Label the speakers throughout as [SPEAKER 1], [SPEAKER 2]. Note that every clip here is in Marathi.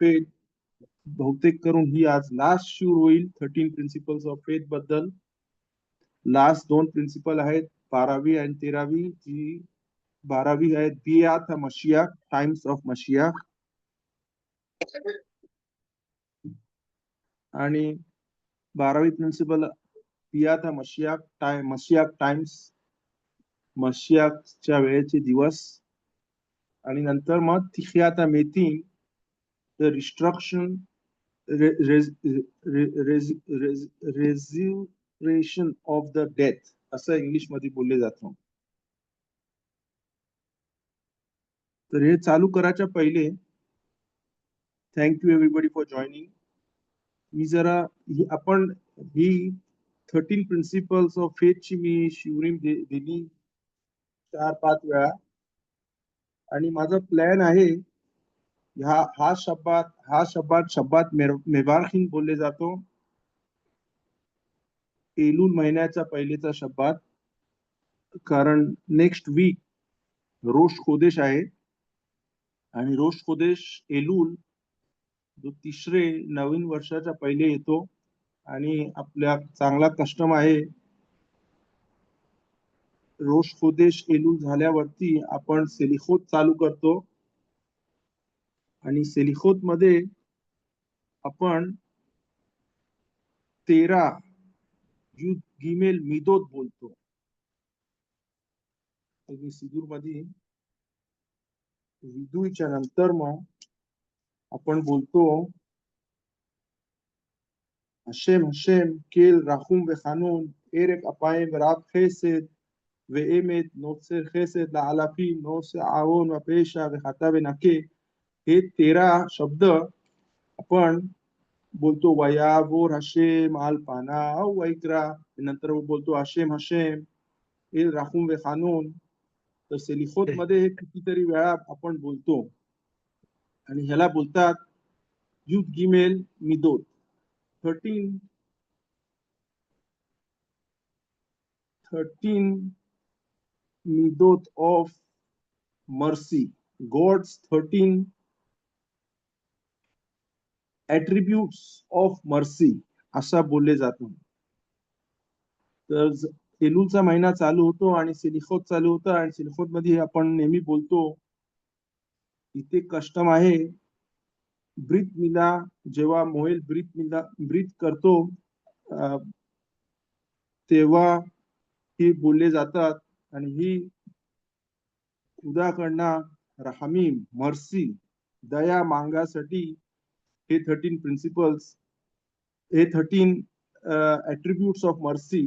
[SPEAKER 1] फेथ बहुतेक करून ही आज लास्ट शिवर होईल 13 प्रिन्सिपल्स ऑफ फेथ बद्दल. लास्ट 2 प्रिन्सिपल आहेत 12वी आणि 13वी. जी 12वी आहे बियात मशियाक, टाइम्स ऑफ मशियाक, आणि 12वी प्रिन्सिपल बियात मशियाक टाइम्स, मशियाकच्या वेळेचे दिवस. आणि नंतर मग तिखियात मेथिन, the restriction resurrection of the death असं इंग्लिश मध्ये बोलले जातं. तर हे चालू करायच्या पहिले थँक्यू एव्हरीबडी फॉर जॉईनिंग. मी जरा आपण ही 13 प्रिन्सिपल्स ऑफ फेथची मी शिवरिंग दिली 4-5 वेळा, आणि माझा प्लॅन आहे हा शब्दात मेबारखीन बोलले जातो. एलूल महिन्याचा पहिलेचा शब्दात, कारण नेक्स्ट वीक रोश खोदेश आहे, आणि रोश खोदेश एलूल जो तिसरे नवीन वर्षाच्या पहिले येतो. आणि आपल्या चांगला कस्टम आहे रोश खोदेश एलूल झाल्यावरती आपण सेलिखोत चालू करतो, आणि सेलिखोत मध्ये आपण 13 युद गिमेल मिदोत बोलतो. सिदूर मध्ये विदूच्या नंतर मग आपण बोलतो हशेम हशेम केल राखूम व खानून एरेक अपायम राब खेसेद व एमेत नोत्सर खेसेद लालाफी नोस आवोन व पेशा व खाता व नके. हे 13 शब्द आपण बोलतो. वयावोर हशेम आल पाना वैकरा, नंतर बोलतो हशेम हशेम एल राखूम व खानून. तर सेलिखोत मध्ये हे कितीतरी वेळा आपण बोलतो, आणि ह्याला बोलतात युद गिमेल मिदोत. 13 midot of mercy, God's 13 attributes of mercy असा बोलले जातं. तर एलूलचा महिना चालू होतो आणि सेलिखोत चालू होतं, आणि सेलिखोत मध्ये आपण नेहमी बोलतो, इथे कस्टम आहे ब्रीथ मिला, जेव्हा मोहेल ब्रीथ करतो तेव्हा ही बोलले जातात. आणि ही खुदाकडनं रहमीम मर्सी दया मागासाठी हे 13 प्रिन्सिपल्स, हे 13 ऍट्रिब्यूट्स ऑफ मर्सी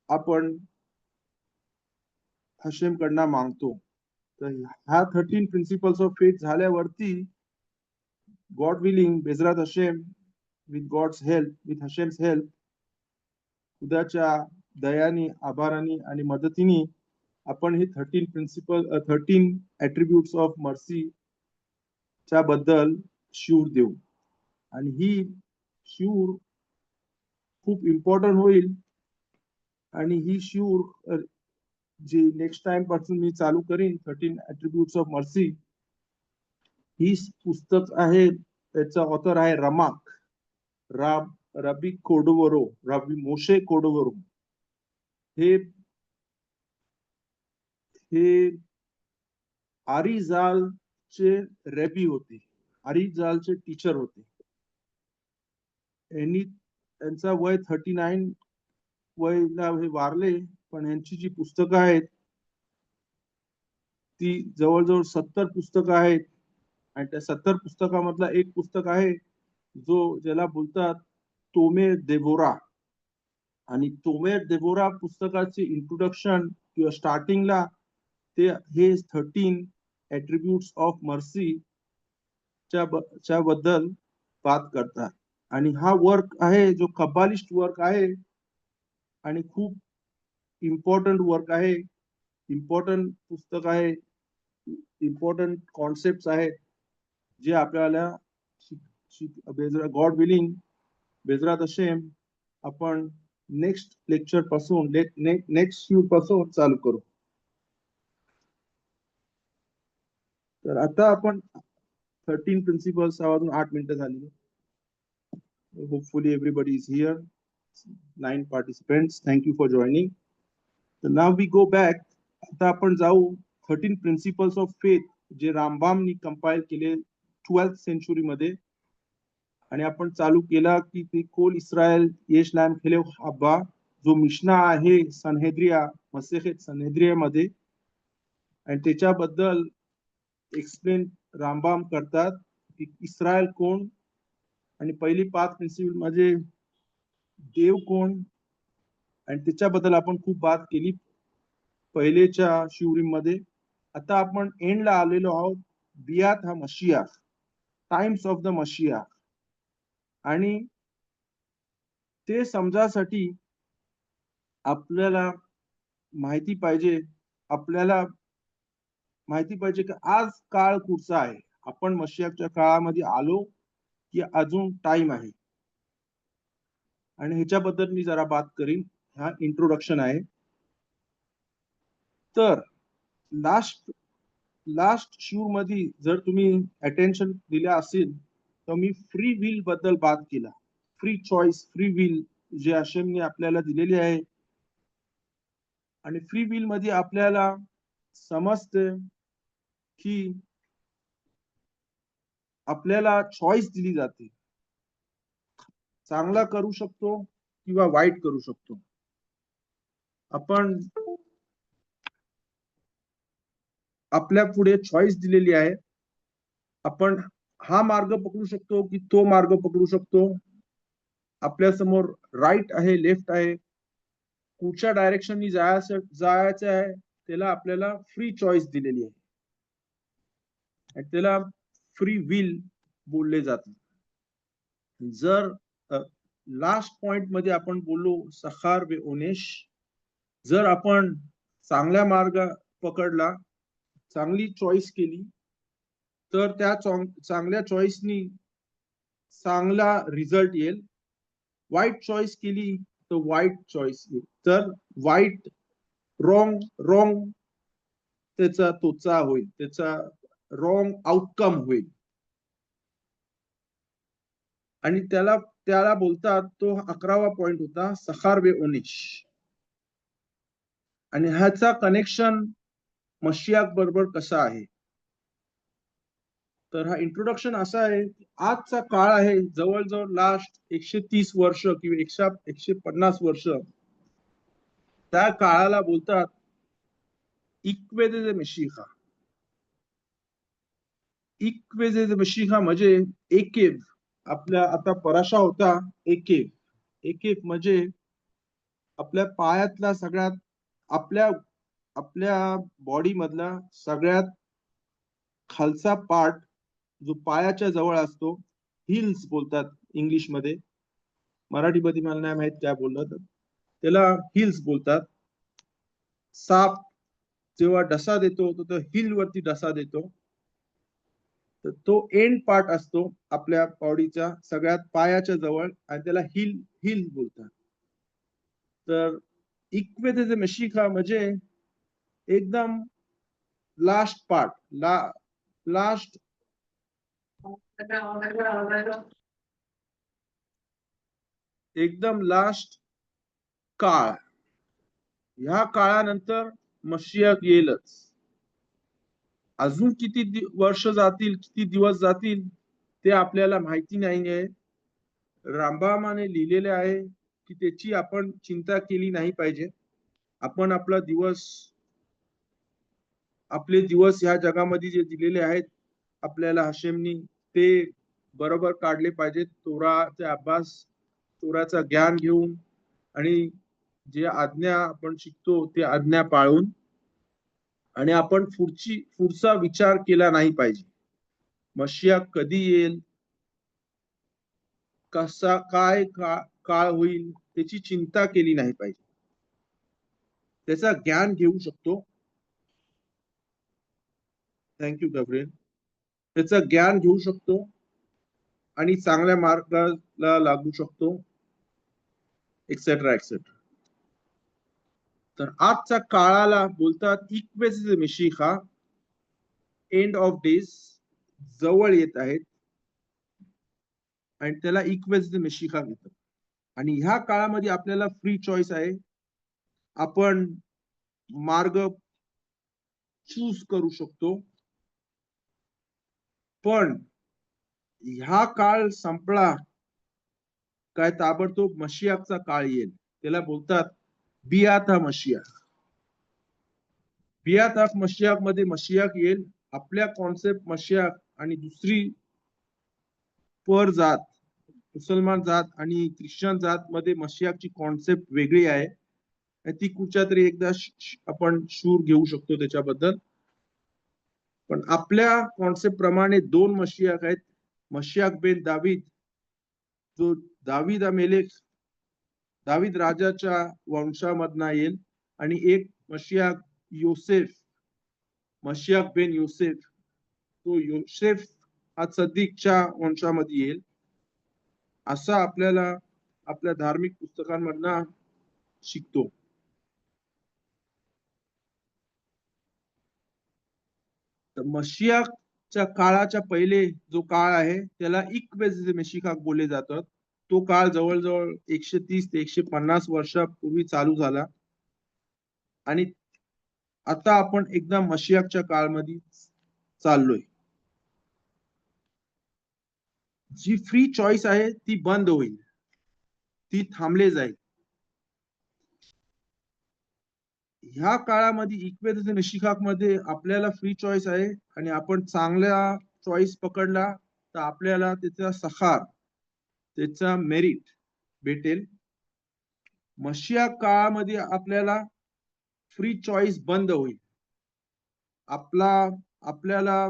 [SPEAKER 1] आपण हशेम कडनं मागतो. तर हा 13 प्रिन्सिपल्स ऑफ फेथ झाल्यावरती गॉड विलिंग बेजरात Hashem, with God's help, with Hashem's help, खुदाच्या दयानी, आभारानी आणि मदतीने आपण हे 13 ऍट्रिब्यूट्स ऑफ मर्सी च्या बद्दल शिवर देऊ. आणि ही शिवर खूप इम्पॉर्टंट होईल, आणि ही शिवर जी नेक्स्ट टाइम पासून मी चालू करीन 13 ऍट्रिब्यूट्स ऑफ मर्सी. ही पुस्तक आहे, त्याचा ऑथर आहे रमाक रबी कोडोवरो, रबी मोशे कोडोवरो. हे आरिजालचे रेबी होते, आरिजालचे टीचर होते. त्यांचा वय 39 वयला हे वारले, पण यांची जी पुस्तकं आहेत ती जवळजवळ 70 पुस्तकं आहेत. आणि त्या 70 पुस्तकामधला एक पुस्तक आहे ज्याला बोलतात तोमेर देबोरा. आणि तोमेर देबोरा पुस्तकाचे इंट्रोडक्शन किंवा स्टार्टिंगला ते हे 13 ऍट्रिब्यूट्स ऑफ मर्सी च्या बद्दल बात करतात. आणि हा वर्क आहे जो कब्बालिस्ट वर्क आहे, आणि खूप इम्पॉर्टंट वर्क आहे, इम्पॉर्टंट पुस्तक आहे, इम्पॉर्टंट कॉन्सेप्ट आहेत जे आपल्याला गॉड विलिंग बेजरात हशेम आपण नेक्स्ट लेक्चर पासून नेक्स्ट शिवर पासून चालू करू. तर आता आपण 13 principles वाजून 8 मिनिटं झाली. Hopefully everybody is here. 9 participants. Thank you for joining. So now we go back. आता आपण जाऊ 13 principles of faith जे रामबामनी कंपाइल केले 12th सेंचुरी मध्ये. आणि आपण चालू केला की ते कोल इस्रायल येश लॅम खेले हब्बा जो मिशना आहे सनहेद्रिया मसेखेत सनहेद्रिया मध्ये, आणि त्याच्याबद्दल एक्सप्लेन रामबाम करतात की इस्रायल कोण, आणि पहिली 5 प्रिन्सिपल मध्ये देव कोण, आणि त्याच्याबद्दल आपण खूप बात केली पहिलेच्या शिवरीमध्ये. आता आपण एंडला आलेलो आहोत. बियात हा messiah, times of the messiah. आणि ते समजासाठी आपल्याला माहिती पाहिजे की आज काळ कुठचा आहे, आपण मशियाच्या काळामध्ये आलो की अजून टाइम आहे. आणि ह्याच्याबद्दल मी जरा बात करीन. हा इंट्रोडक्शन आहे. तर लास्ट शिव मध्ये जर तुम्ही अटेन्शन दिल्या असेल तर मी फ्री विल बद्दल बात केला. फ्री चॉईस, फ्री विल जे हशेमने आपल्याला दिलेली आहे. आणि फ्री विल मध्ये आपल्याला समजते की आपल्याला चॉईस दिली जाते. चांगला करू शकतो किंवा वाईट करू शकतो. आपण आपल्या पुढे चॉईस दिलेली आहे. आपण हा मार्ग पकडू शकतो की तो मार्ग पकडू शकतो. आपल्या समोर राईट आहे, लेफ्ट आहे, कुठच्या डायरेक्शननी जायचं आहे त्याला आपल्याला फ्री चॉईस दिलेली आहे. आणि त्याला फ्री विल बोलले जाते. जर लास्ट पॉइंट मध्ये आपण बोललो सखार वे ओनेश, जर आपण चांगला मार्ग पकडला, चांगली चॉईस केली तर त्या चांगल्या चॉईसनी चांगला रिझल्ट येईल. वाईट चॉईस केली तर वाईट चॉईस येईल. तर वाईट रॉंग त्याचा तोचा होईल, त्याचा रॉंग आउटकम होईल. आणि त्याला बोलतात, तो 11वा पॉइंट होता सखार वे ओनेश. आणि ह्याचा कनेक्शन मशियाक बरोबर कसा आहे. तर हा इंट्रोडक्शन असा आहे की आजचा काळ आहे जवळजवळ लास्ट 130 वर्ष किंवा 150 वर्ष, त्या काळाला बोलतात इक्वेदे मशिहा. इक्वेदे मशिहा म्हणजे एकेव. आपल्या आता पराशा होता एकेव. एकेव म्हणजे आपल्या पायातला सगळ्यात आपल्या बॉडी मधला सगळ्यात खालचा पार्ट जो पायाच्या जवळ असतो, हिल्स बोलतात इंग्लिश मध्ये. मराठीमध्ये मला नाही माहित काय बोलतात, त्याला हिल्स बोलतात. साप जेव्हा डसा देतो तो हिल वरती डसा देतो, तर तो एंड पार्ट असतो आपल्या बॉडीच्या सगळ्यात पायाच्या जवळ, आणि त्याला हिल बोलतात. तर इक्वेदे मशिहा म्हणजे एकदम लास्ट पार्ट, लास्ट एकदम लास्ट काळ. ह्या काळानंतर मशियख येईलच. अजून किती वर्ष जातील, किती दिवस जातील ते आपल्याला माहिती नाहीये. रामबामाने लिहिलेले आहे की त्याची आपण चिंता केली नाही पाहिजे. आपण आपले दिवस ह्या जगामध्ये जे दिलेले आहेत आपल्याला हशेमनी, ते बरोबर काढले पाहिजेत. तोराचा अभ्यास, तोराचा ज्ञान घेऊन, आणि जे आज्ञा आपण शिकतो ते आज्ञा पाळून. आणि आपण पुढचा विचार केला नाही पाहिजे. मशिया कधी येईल, कसा काय काळ होईल त्याची चिंता केली नाही पाहिजे. त्याचा ज्ञान घेऊ शकतो. Thank you Gabriel. त्याचा ज्ञान घेऊ शकतो आणि चांगल्या मार्गाला लागू शकतो, एक्सेट्रा एक्सेट्रा. तर आजच्या काळाला बोलतात इक्वेसिस मिशिहा, एंड ऑफ डेज. जवळ येत आहेत आणि त्याला इक्वेज मेशिका घेतात. आणि ह्या काळामध्ये आपल्याला फ्री चॉईस आहे. आपण मार्ग चूज करू शकतो. पण ह्या काळ संपला काय ताबडतोब मशियाचा काळ येईल. त्याला बोलतात बियाता मशिया. बियाता मशियाक मध्ये मशियाक येईल. आपल्या कॉन्सेप्ट मशियाक आणि दुसरी पर जात, मुसलमान जात आणि ख्रिश्चन जात मध्ये मशियाची कॉन्सेप्ट वेगळी आहे. ती कुठच्या तरी एकदा आपण शूर घेऊ शकतो त्याच्याबद्दल. पण आपल्या कॉन्सेप्ट प्रमाणे दोन मशियाक आहेत. मशियाक बेन दावीद, जो दावीद मेलेक, दावीद राजाच्या वंशामधना येईल. आणि एक मशियाक योसेफ, मशियाक बेन योसेफ, तो योसेफ हा सद्दीकच्या वंशामध्ये येईल. असा आपल्याला आपल्या धार्मिक पुस्तकांमधना शिकतो. तर मशियाच्या काळाच्या पहिले जो काळ आहे त्याला इक्वेज मेशिका बोलले जातात. तो काळ जवळजवळ 130 ते 150 वर्षापूर्वी चालू झाला. आणि आता आपण एकदम मशियाच्या काळामध्ये चाललोय. जी फ्री चॉईस आहे ती बंद होईल, ती थांबले जाईल. ह्या काळामध्ये इक्वेज मेशिकाक मध्ये आपल्याला फ्री चॉईस आहे आणि आपण चांगला चॉईस पकडला तर आपल्याला त्याचा सखार, त्याचा मेरिट भेटेल. मशिया काळामध्ये आपल्याला फ्री चॉईस बंद होईल. आपल्याला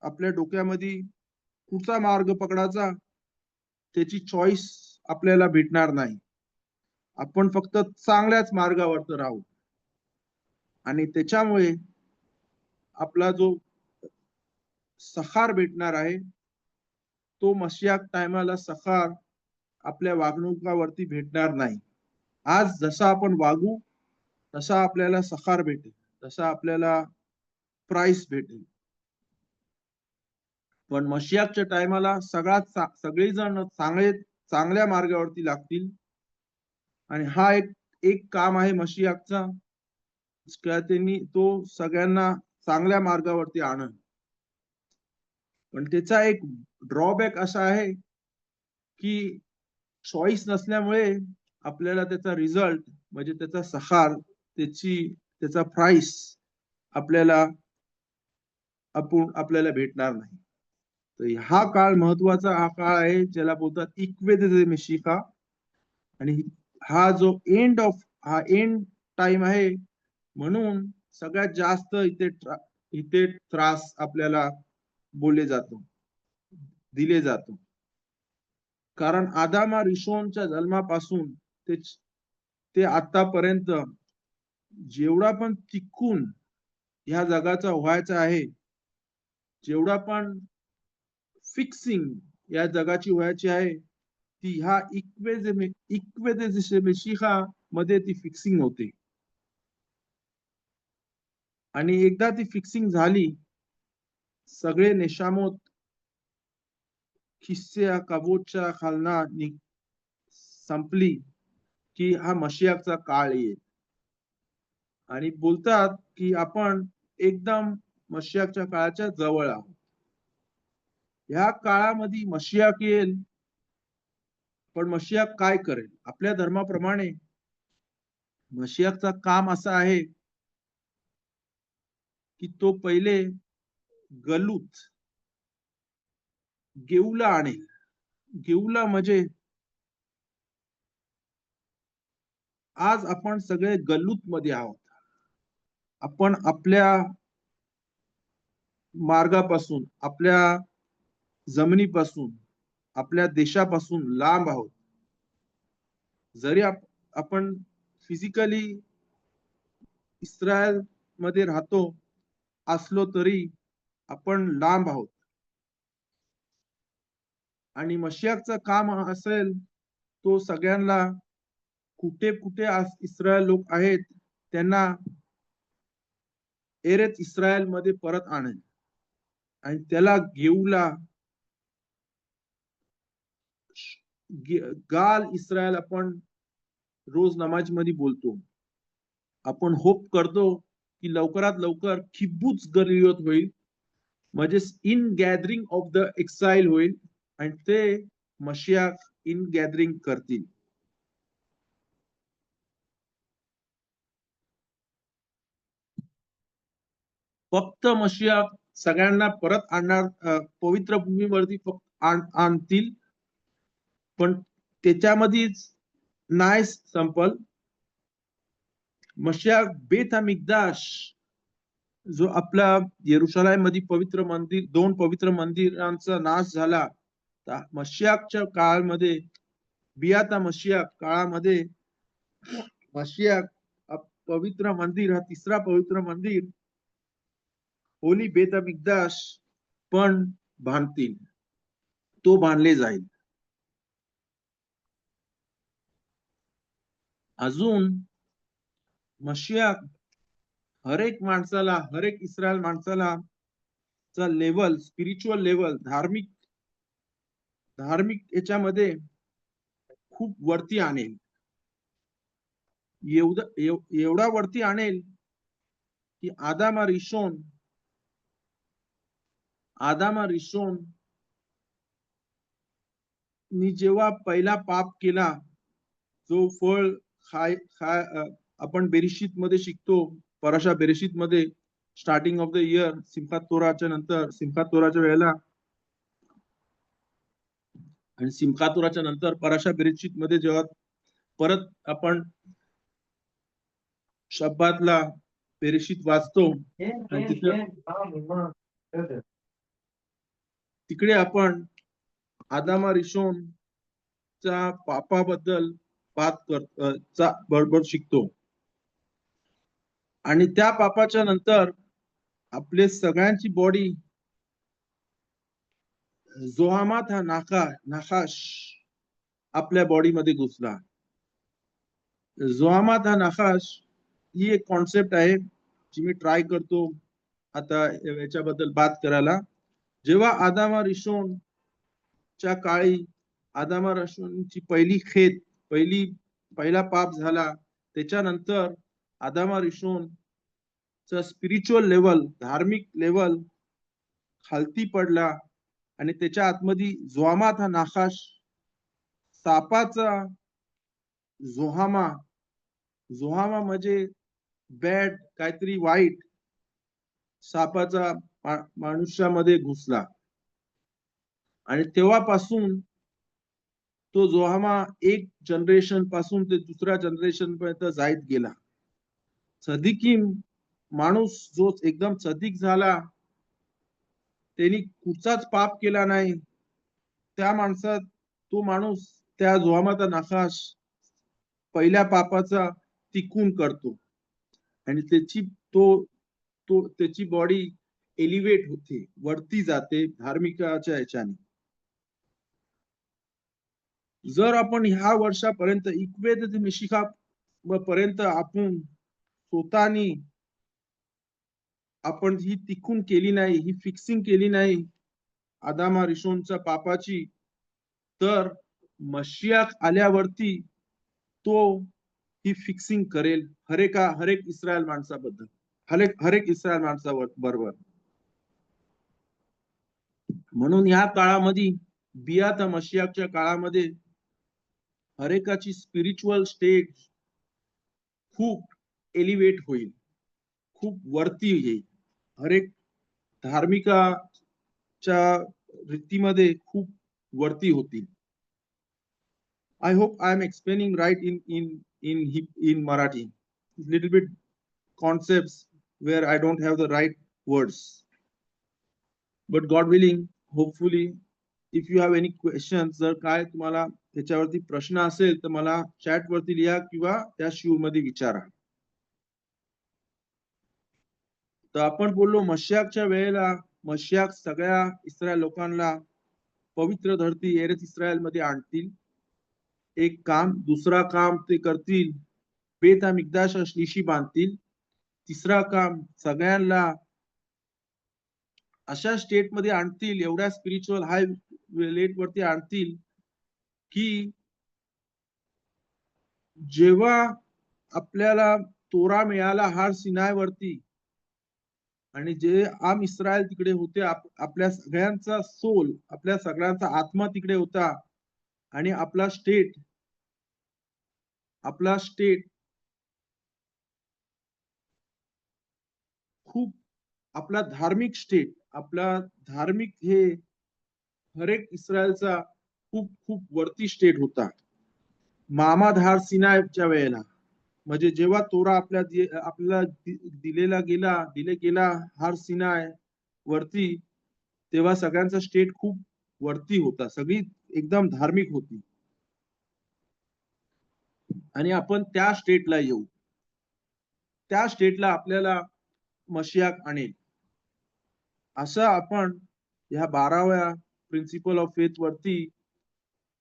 [SPEAKER 1] आपल्या डोक्यामध्ये कुठचा मार्ग पकडायचा त्याची चॉईस आपल्याला भेटणार नाही. आपण फक्त चांगल्याच मार्गावर राहू. आणि त्याच्यामुळे आपला जो सखार भेटणार आहे तो मशिया टायमाला सखार आपल्या वागणुकावरती भेटणार नाही. आज जसा आपण वागू तसा आपल्याला सखार भेटेल, तसा आपल्याला प्राइस भेटेल. पण मशियाच्या टायमाला सगळेजण चांगल्या मार्गावरती लागतील. आणि हा एक काम आहे मशियाचा, त्यांनी तो सगळ्यांना चांगल्या मार्गावरती आणन. पण त्याचा एक ड्रॉबॅक असा आहे की चॉईस नसल्यामुळे आपल्याला त्याचा रिझल्ट म्हणजे त्याचा सखार, त्याचा प्राइस आपल्याला भेटणार नाही. तर हा काळ महत्वाचा हा काळ आहे ज्याला बोलतात इक्वेज मेशिका. आणि हा एंड टाइम आहे. म्हणून सगळ्यात जास्त इथे त्रास आपल्याला दिले जातो. कारण आदामा रिशोनच्या जन्मापासून ते आतापर्यंत जेवढा पण तिकून ह्या जगाचा व्हायचा आहे, जेवढा पण फिक्सिंग या जगाची व्हायची आहे ती ह्या इक्वेज मेशिका मध्ये ती फिक्सिंग होते. आणि एकदा ती फिक्सिंग झाली, सगळे नेशामोत खिस्से कबूतच्या खालना संपली की हा मशियाचा काळ येईल. आणि बोलतात की आपण एकदम मशियाच्या काळाच्या जवळ आहोत. ह्या काळामध्ये मशियाक येईल. पण मशियाक काय करेल? आपल्या धर्माप्रमाणे मशियाचा काम असा आहे की तो पहिले गलूत गेऊला आणेल. गेऊला म्हणजे आज आपण सगळे गल्लूत मध्ये आहोत. आपण आपल्या मार्गापासून, आपल्या जमिनीपासून, आपल्या देशापासून लांब आहोत. जरी आपण फिजिकली इस्रायल मध्ये राहतो असलो तरी आपण लांब आहोत. आणि मशियाचं काम असेल तो सगळ्यांना कुठे कुठे इस्रायल लोक आहेत त्यांना एरेच इस्रायल मध्ये परत आणेल. आणि त्याला गेऊला गाल इस्रायल आपण रोज नमाज मध्ये बोलतो. आपण होप करतो की लवकरात लवकर किब्बुत्स गलियोत होईल, म्हणजे in gathering of the exile होईल आणि ते मशियाक इन गॅदरिंग करतील. फक्त मशियाक सगळ्यांना परत आणणार, पवित्र भूमीवरती आणतील, पण त्याच्यामध्येच नाही संपल. मशियाक बेत मिकदाश जो आपला येरुशलेम मध्ये पवित्र मंदिर, 2 पवित्र मंदिरांचा नाश झाला, मशियाकच्या काळामध्ये, बियाता मशियाक काळामध्ये मशियाक पवित्र मंदिर, हा तिसरा पवित्र मंदिर होली बेत मिकदाश पण बांधतील, तो बांधले जाईल. अजून मशियाक हर एक माणसाला, हर एक इस्रायल माणसाला चा लेवल, स्पिरिच्युअल लेवल, धार्मिक याच्यामध्ये खूप वरती आणेल. एवढा वरती आणेल की आदामा रिशोन नी जेव्हा पहिला पाप केला, जो फळ आपण बेरिशीत मध्ये शिकतो, परशा बेरिशीत मध्ये, स्टार्टिंग ऑफ द इयर, सिम्खात तोराच्या नंतर, सिम्खात तोराच्या वेळेला आणि सिम्खात तोराच्या नंतर परशा बेरिशीत मध्ये जेव्हा परत आपण शब्बातला बेरिशीत वाचतो आणि तिकडे आपण आदामा रिशोन चा पापाबद्दल बरोबर शिकतो. आणि त्या पापाच्या नंतर आपले सगळ्यांची बॉडी, जोहामात हा नाखाश आपल्या बॉडीमध्ये घुसला. जोहामात हा नाखाश ही एक कॉन्सेप्ट आहे जी मी ट्राय करतो आता याच्याबद्दल बात करायला. जेव्हा आदामा रिशोन च्या काळी आदामा रिशोनची पहिला पाप झाला, त्याच्यानंतर आदामा रिशोन चा स्पिरिच्युअल लेवल, धार्मिक लेवल खालती पडला आणि त्याच्या आतमध्ये जोहामात हा नाखाश, सापाचा जोहामा म्हणजे बॅड, काहीतरी वाईट, सापाचा मनुष्यामध्ये घुसला आणि तेव्हापासून तो जोहामा एक जनरेशन पासून ते दुसऱ्या जनरेशन पर्यंत जात गेला. सदिकीम माणूस जो एकदम सदिक झाला, त्यांनी कुठचाच पाप केला नाही, त्या माणसात तो माणूस त्या जोहामाचा नाखाश पहिल्या पापाचा तिकून करतो आणि त्याची बॉडी एलिव्हेट होते, वरती जाते धार्मिकाच्या ह्याच्याने. जर आपण ह्या वर्षापर्यंत इक्वेद मिशिका पर्यंत आपण स्वतःनी आपण ही तिकून केली नाही, ही फिक्सिंग केली नाही आदामा रिशोनच्या पापाची, तर मशियाक आल्यावरती तो ही फिक्सिंग करेल हर एक इस्रायल माणसाबद्दल, हर एक इस्रायल माणसाबरोबर. म्हणून या काळामध्ये, बियाता मशियाकच्या काळामध्ये हरेकाची स्पिरिच्युअल स्टेट खूप एलिव्हेट होईल, खूप वरती येईल, हरेक धार्मिकाच्या रीतीमध्ये खूप वरती होतील. I hope I am explaining right in Marathi. Little bit concepts where I don't have the right words. But God willing, hopefully, if you have any questions, जर काय तुम्हाला त्याच्यावरती प्रश्न असेल तर मला चॅट वरती लिहा किंवा त्या शिव मध्ये विचारा. तर आपण बोललो मशियाकच्या वेळेला मशियाक सगळ्या इस्रायल लोकांना पवित्र धरती एरेच इस्रायल मध्ये आणतील. एक काम, दुसरा काम ते करतील, बेत मिकदाश निशी बांधतील. तिसरा काम, सगळ्यांना अशा स्टेट मध्ये आणतील, एवढ्या स्पिरिच्युअल हाय लेट वरती आणतील की जेव्हा आपल्याला तोरा मिळाला हार सिनायवरती आणि जे आम इस्रायल तिकडे होते, आपल्या सगळ्यांचा सोल, आपल्या सगळ्यांचा आत्मा तिकडे होता आणि आपला स्टेट खूप, आपला धार्मिक स्टेट, आपला धार्मिक हे हर एक इस्रायलचा खूप खूप वरती स्टेट होता मामाद हार सिनायच्या वेळेला. म्हणजे जेव्हा तोरा आपल्याला दिले गेला हार सिनाय वरती, तेव्हा सगळ्यांचा स्टेट खूप वरती होता, सगळी एकदम धार्मिक होती. आणि आपण त्या स्टेटला येऊ, त्या स्टेटला आपल्याला मशियाक आणेल, असं आपण ह्या 12व्या प्रिन्सिपल ऑफ फेथ वरती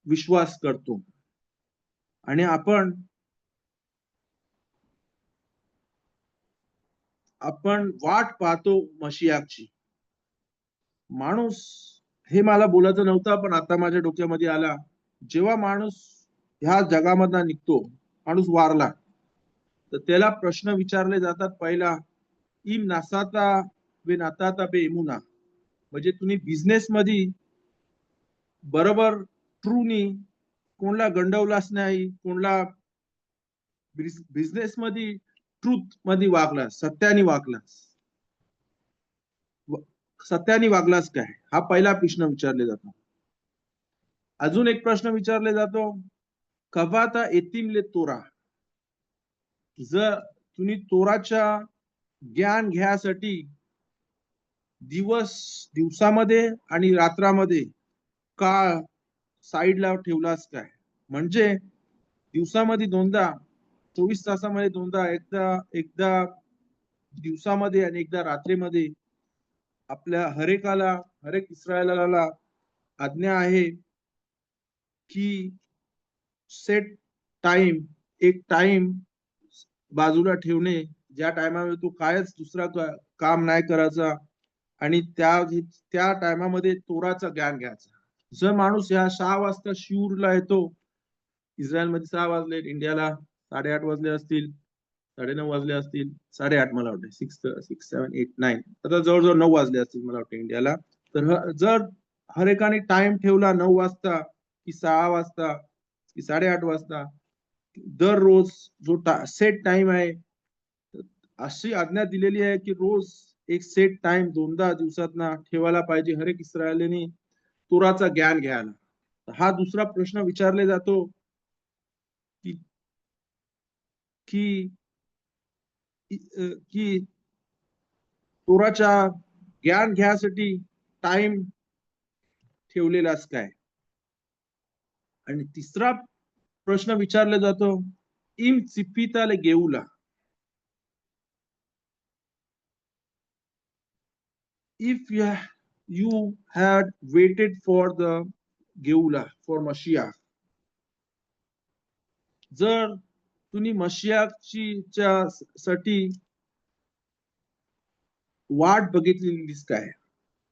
[SPEAKER 1] विश्वास करतो. आणि आपण वाट पाहतो मशियाची. माणूस, हे मला बोलायचं नव्हतं पण आता माझ्या डोक्यामध्ये आला, जेव्हा माणूस ह्या जगामधनं निघतो, माणूस वारला, तर त्याला प्रश्न विचारले जातात पहिला, इम नासाता बे नाताता बे इमुना, म्हणजे तुम्ही बिझनेस मध्ये बरोबर ट्रूनी कोणला गंडवलाच नाही, कोणला बिझनेस मध्ये ट्रूथ मध्ये वागलास, सत्याने वागलास काय, हा पहिला प्रश्न विचारले जातो. अजून एक प्रश्न विचारले जातो, कवाता एतिमले तोरा, जर तुम्ही तोराच्या ज्ञान घ्यासाठी दिवसामध्ये आणि रात्रामध्ये काळ साईडला ठेवलास काय. म्हणजे दिवसामध्ये दोनदा, 24 तासामध्ये दोनदा, एकदा एकदा दिवसामध्ये आणि एकदा रात्रीमध्ये आपल्या हर एक इस्रायलाला आज्ञा आहे की सेट टाइम, एक टाइम बाजूला ठेवणे, ज्या टायमामध्ये तू कायच दुसरा काम नाही करायचा आणि त्या टायमामध्ये तोराचं ज्ञान घ्यायचं. जर माणूस या 6 वाजता शिऊरला येतो, इस्रायलमध्ये 6 वाजले, इंडियाला 8:30 वाजले असतील, 9:30 वाजले असतील, 8:30 मला वाटतं, 6, 7, 8, 9, आता जवळजवळ 9 वाजले असतील मला वाटतं इंडियाला. तर जर हर एकाने टाइम ठेवला 9 वाजता की 6 वाजता की 8:30 वाजता, दररोज जो सेट टाइम आहे, अशी आज्ञा दिलेली आहे की रोज एक सेट टाइम दोनदा दिवसात ठेवायला पाहिजे हर एक इस्रायलीने तोराचा ज्ञान घ्यायला. हा दुसरा प्रश्न विचारले जातो की की की तोराच्या ज्ञान घ्यासाठी टाइम ठेवलेलास काय. आणि तिसरा प्रश्न विचारला जातो, इम चिपिताले गेऊला, if you had waited for the Geula, for Mashiach, जर तुम्ही मशियाची साठी वाट बघितलेलीस काय,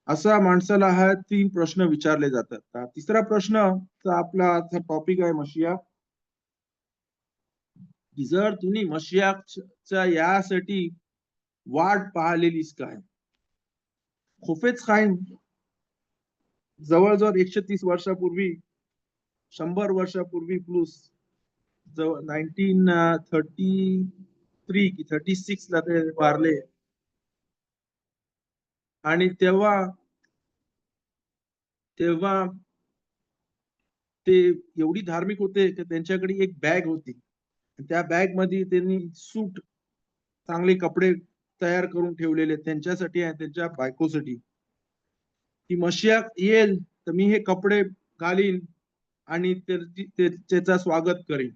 [SPEAKER 1] असा माणसाला हा 3 प्रश्न विचारले जातात. तिसरा प्रश्न आपला टॉपिक आहे मशिया, जर तुम्ही मशियाच्या यासाठी वाट पाहिलेलीस काय. खोफेच खाईन जवळजवळ 130 वर्षापूर्वी, 100 वर्षापूर्वी प्लस, 1933 की 36 ला ते वारले. आणि तेव्हा ते एवढी धार्मिक होते की त्यांच्याकडे एक बॅग होती, त्या बॅग मध्ये त्यांनी सूट, चांगले कपडे तयार करून ठेवलेले त्यांच्यासाठी आणि त्यांच्या बायकोसाठी, की मशिया येईल तर मी हे कपडे घालीन आणि त्याचा स्वागत करेन.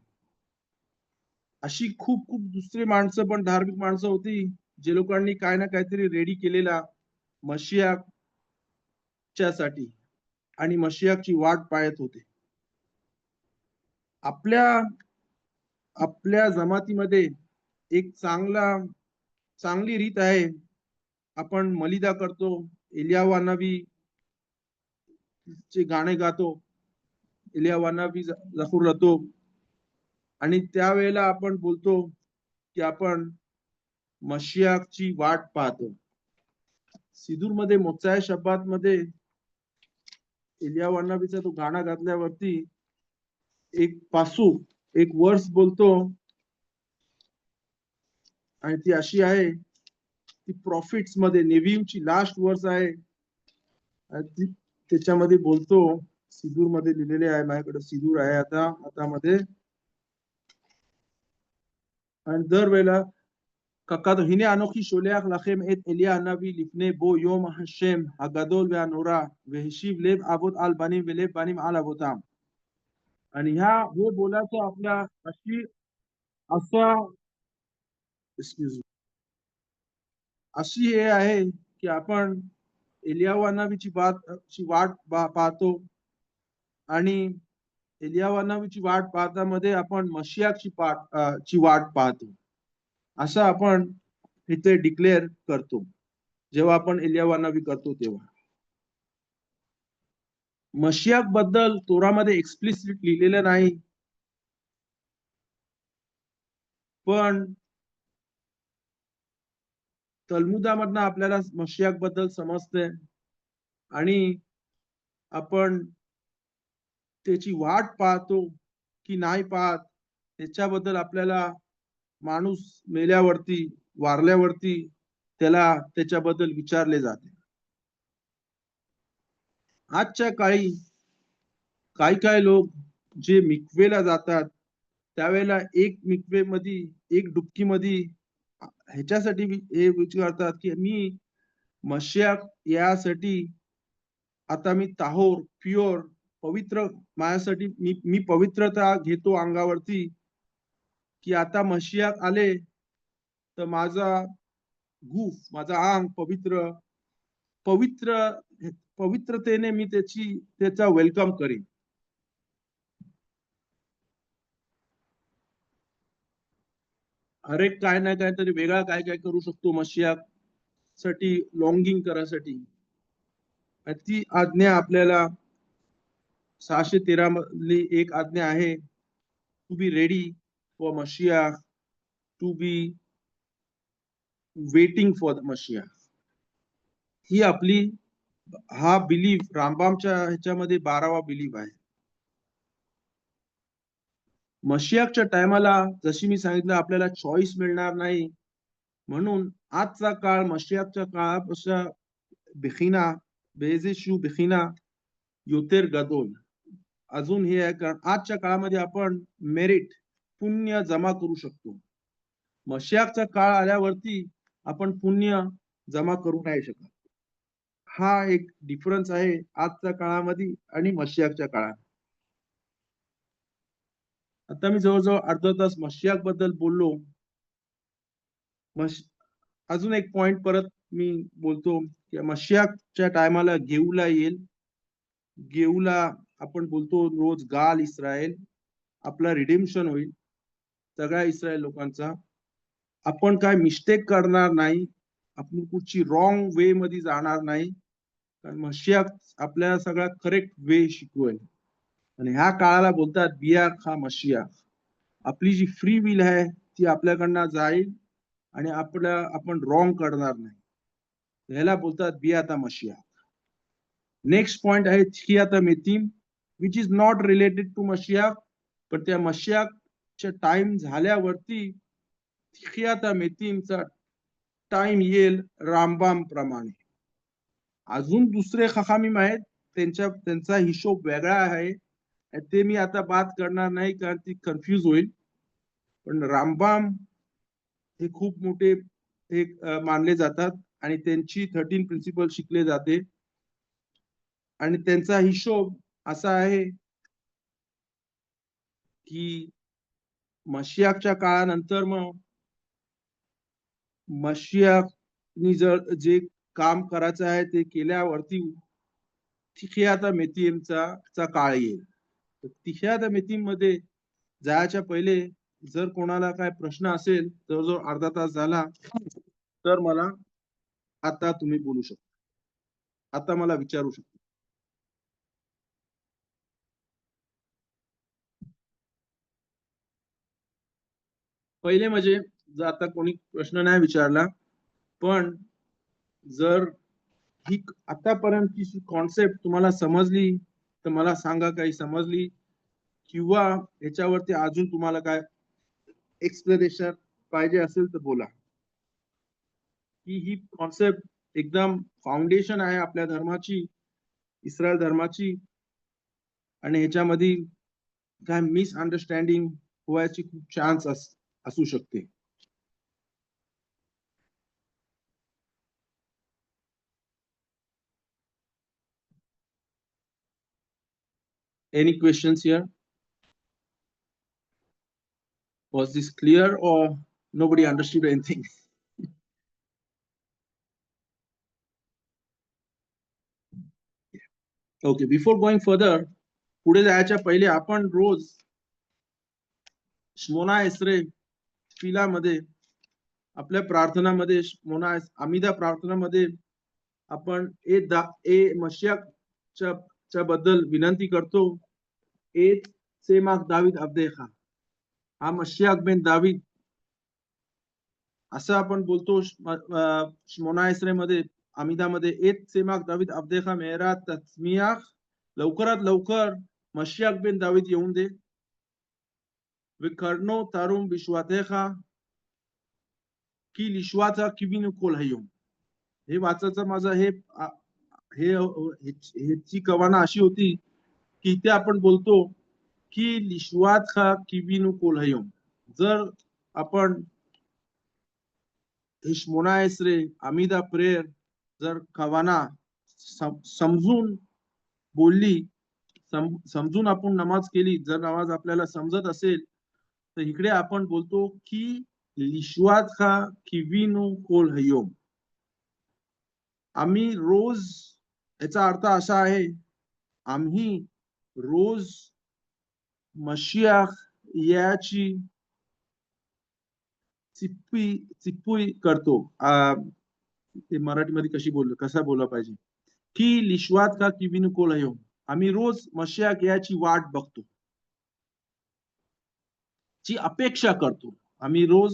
[SPEAKER 1] अशी खूप खूप दुसरी माणसं पण, धार्मिक माणसं होती, जे लोकांनी काय ना काहीतरी रेडी केलेला मशियाच्या साठी आणि मशियाची वाट पाहत होते. आपल्या जमातीमध्ये एक चांगली रीत आहे, आपण मलिदा करतो एलियाह नबी चे गाणे गातो, एलियाह नबी जखूर राहतो, आणि त्यावेळेला आपण बोलतो की आपण मशियाची वाट पाहतो. सिदूर मध्ये मोत्साय शब्दात मध्ये एलियाह नबीचा तो गाणं घातल्यावरती एक पासू, एक वर्स बोलतो, आणि ती अशी आहे, ती प्रॉफिट्स मध्ये नेव्हीमची लास्ट वर्स आहे, आणि ती त्याच्यामध्ये बोलतो, सिदूर मध्ये लिहिलेले आहे, माझ्याकडे सिदूर आहे आता हातामध्ये, आणि दरवेळेला ככתוב, הנה אנוכי שולח לכם את אליה הנביא לפני בוא יום השם הגדול והנורא, והשיב לב אבות על בנים ולב בנים על אבותם. आणि हे बोलायचं आपल्या अशी असा एक्सक्यूज अशी हे आहे की आपण एलियाह नबीची वाट पाहतो, आणि एलियाह नबीची वाट पाहतामध्ये आपण मशियाची ची वाट पाहतो, असं आपण इथे डिक्लेअर करतो जेव्हा आपण एलियाह नबी करतो तेव्हा. मशियाक बद्दल तोरामध्ये एक्सप्लिसिट लिहिलेलं नाही, पण तल्मुदामधनं आपल्याला मशियाक बद्दल समजते, आणि आपण त्याची वाट पाहतो की नाही पाहत त्याच्याबद्दल आपल्याला माणूस मेल्यावरती, वारल्यावरती त्याला त्याच्याबद्दल विचारले जाते. आजच्या काळी काही काही लोक जे मिकवेला जातात त्यावेळेला एक मिकवे मध्ये, एक डुबकी मध्ये ह्याच्यासाठी हे विचारतात की मी मशियाक यासाठी आता मी ताहोर, प्युअर, पवित्र, माझ्यासाठी मी पवित्रता घेतो अंगावरती, की आता मशियाक आले तर माझा गूफ, माझा अंग पवित्र पवित्र पवित्रतेने मी त्याचा वेलकम करीन. हर एक काय ना काय तरी वेगळा काय काय करू शकतो मशियाक साठी लॉंगिंग करासाठी. ती आज्ञा आपल्याला 613 मधली एक आज्ञा आहे, टू बी रेडी फॉर मशिया, to be waiting for the मशिया. ही आपली हा बिलीफ रामबामच्या ह्याच्यामध्ये 12वा बिलीफ आहे. मशियाकच्या टायमाला जशी मी सांगितलं आपल्याला चॉईस मिळणार नाही, म्हणून आजचा काळ मशियाकच्या काळापेक्षा बेखिना बेजेशू बेखिना योतेर गदोल अजून हे आहे, कारण आजच्या काळामध्ये आपण मेरिट, पुण्य जमा करू शकतो. मशियाकचा काळ आल्यावरती आपण पुण्य जमा करू नाही शकत. हा एक डिफरन्स आहे आजच्या काळामध्ये आणि मशियाकच्या काळात. आता मी जवळजवळ अर्धा तास मशियाक बद्दल बोललो. अजून एक पॉइंट परत मी बोलतो की मशियाकच्या टायमाला गेऊला येईल. गेऊला आपण बोलतो रोज गाल इस्रायल, आपला रिडेम्पशन होईल सगळ्या इस्रायल लोकांचा. आपण काय मिस्टेक करणार नाही, आपण कुठची रॉंग वे मध्ये जाणार नाही, कारण मशियाक आपल्याला सगळा करेक्ट वे शिकवेल. आणि ह्या काळाला बोलतात बियाक हा मशियाक. आपली जी फ्री विल आहे ती आपल्याकडनं जाईल आणि आपण रॉंग करणार नाही, ह्याला बोलतात बियाता मशियाक. नेक्स्ट पॉइंट आहे थिकियाता मेतीम, which is not related to मशियाक, पण त्या मशियाकच्या टाइम झाल्यावरती थिकियाता मेतीमचा टाइम येईल रामबाम प्रमाणे. अजून दुसरे खखामीम आहेत, त्यांचा हिशोब वेगळा आहे, ते मी आता बात करणार नाही कारण ती कन्फ्यूज होईल. पण रामबाम हे खूप मोठे एक मानले जातात आणि त्यांची 13 प्रिन्सिपल शिकले जाते, आणि त्यांचा हिशोब असा आहे की मशियाकच्या काळानंतर मग मशियाकनी जर जे काम करायचं आहे ते केल्यावरती थिकियाता मेतीमचा काळ येईल. थिकियाता मेतीम मध्ये जायच्या पहिले जर कोणाला काय प्रश्न असेल, जवळजवळ अर्धा तास झाला, तर मला आता तुम्ही बोलू शकता. आता मला विचारू शकतो. पहिले म्हणजे जर आता कोणी प्रश्न नाही विचारला, पण जर ही आतापर्यंतची कॉन्सेप्ट तुम्हाला समजली तर मला सांगा, काही समजली किंवा याच्यावरती अजून तुम्हाला काय एक्सप्लेनेशन पाहिजे असेल तर बोला. ही कॉन्सेप्ट एकदम फाउंडेशन आहे आपल्या धर्माची, इस्रायल धर्माची, आणि ह्याच्यामध्ये काय मिसअंडरस्टँडिंग व्हायची खूप चान्स असू शकते. Any questions here? Was this clear or nobody understood anything? Okay, before going further, पुढे जायच्या पहिले आपण रोज श्मोना एस्रे फिलामध्ये, आपल्या प्रार्थनामध्ये, श्मोना आमिदा प्रार्थनामध्ये आपण ए मशियाच्या बद्दल विनंती करतो. एत सेमाक दावीद अब्देखा, हा मशियाक बेन दावीद असं आपण बोलतो श्मोना एस्रे मध्ये, आमिदामध्ये. एत सेमाक दावीद अब्देखा मेहरा तस्मियाख, लवकरात लवकर मशियाक बेन दावीद येऊन दे. विकर्नो तारुम विश्वातेखा की लिश्वाचा किविनु कोल हयम. हे वाचायचं माझं ह्याची कवाना अशी होती की इथे आपण बोलतो की लिश्वात खा किविनु कोल हयम. जर आपण श्मोना एस्रे आमिदा प्रेयर जर कवाना समजून बोलली, समजून आपण नमाज केली, जर नमाज आपल्याला समजत असेल तर इकडे आपण बोलतो की लिश्वात खा किविनु कोल हयम. आम्ही रोज, याचा अर्थ असा आहे, आम्ही रोज मशियाख याची चिप्पुई करतो. ते मराठीमध्ये कसा बोलला पाहिजे की लिश्वात का किविनु कोल हयम, आम्ही रोज मशियाख याची वाट बघतो, ची अपेक्षा करतो. आम्ही रोज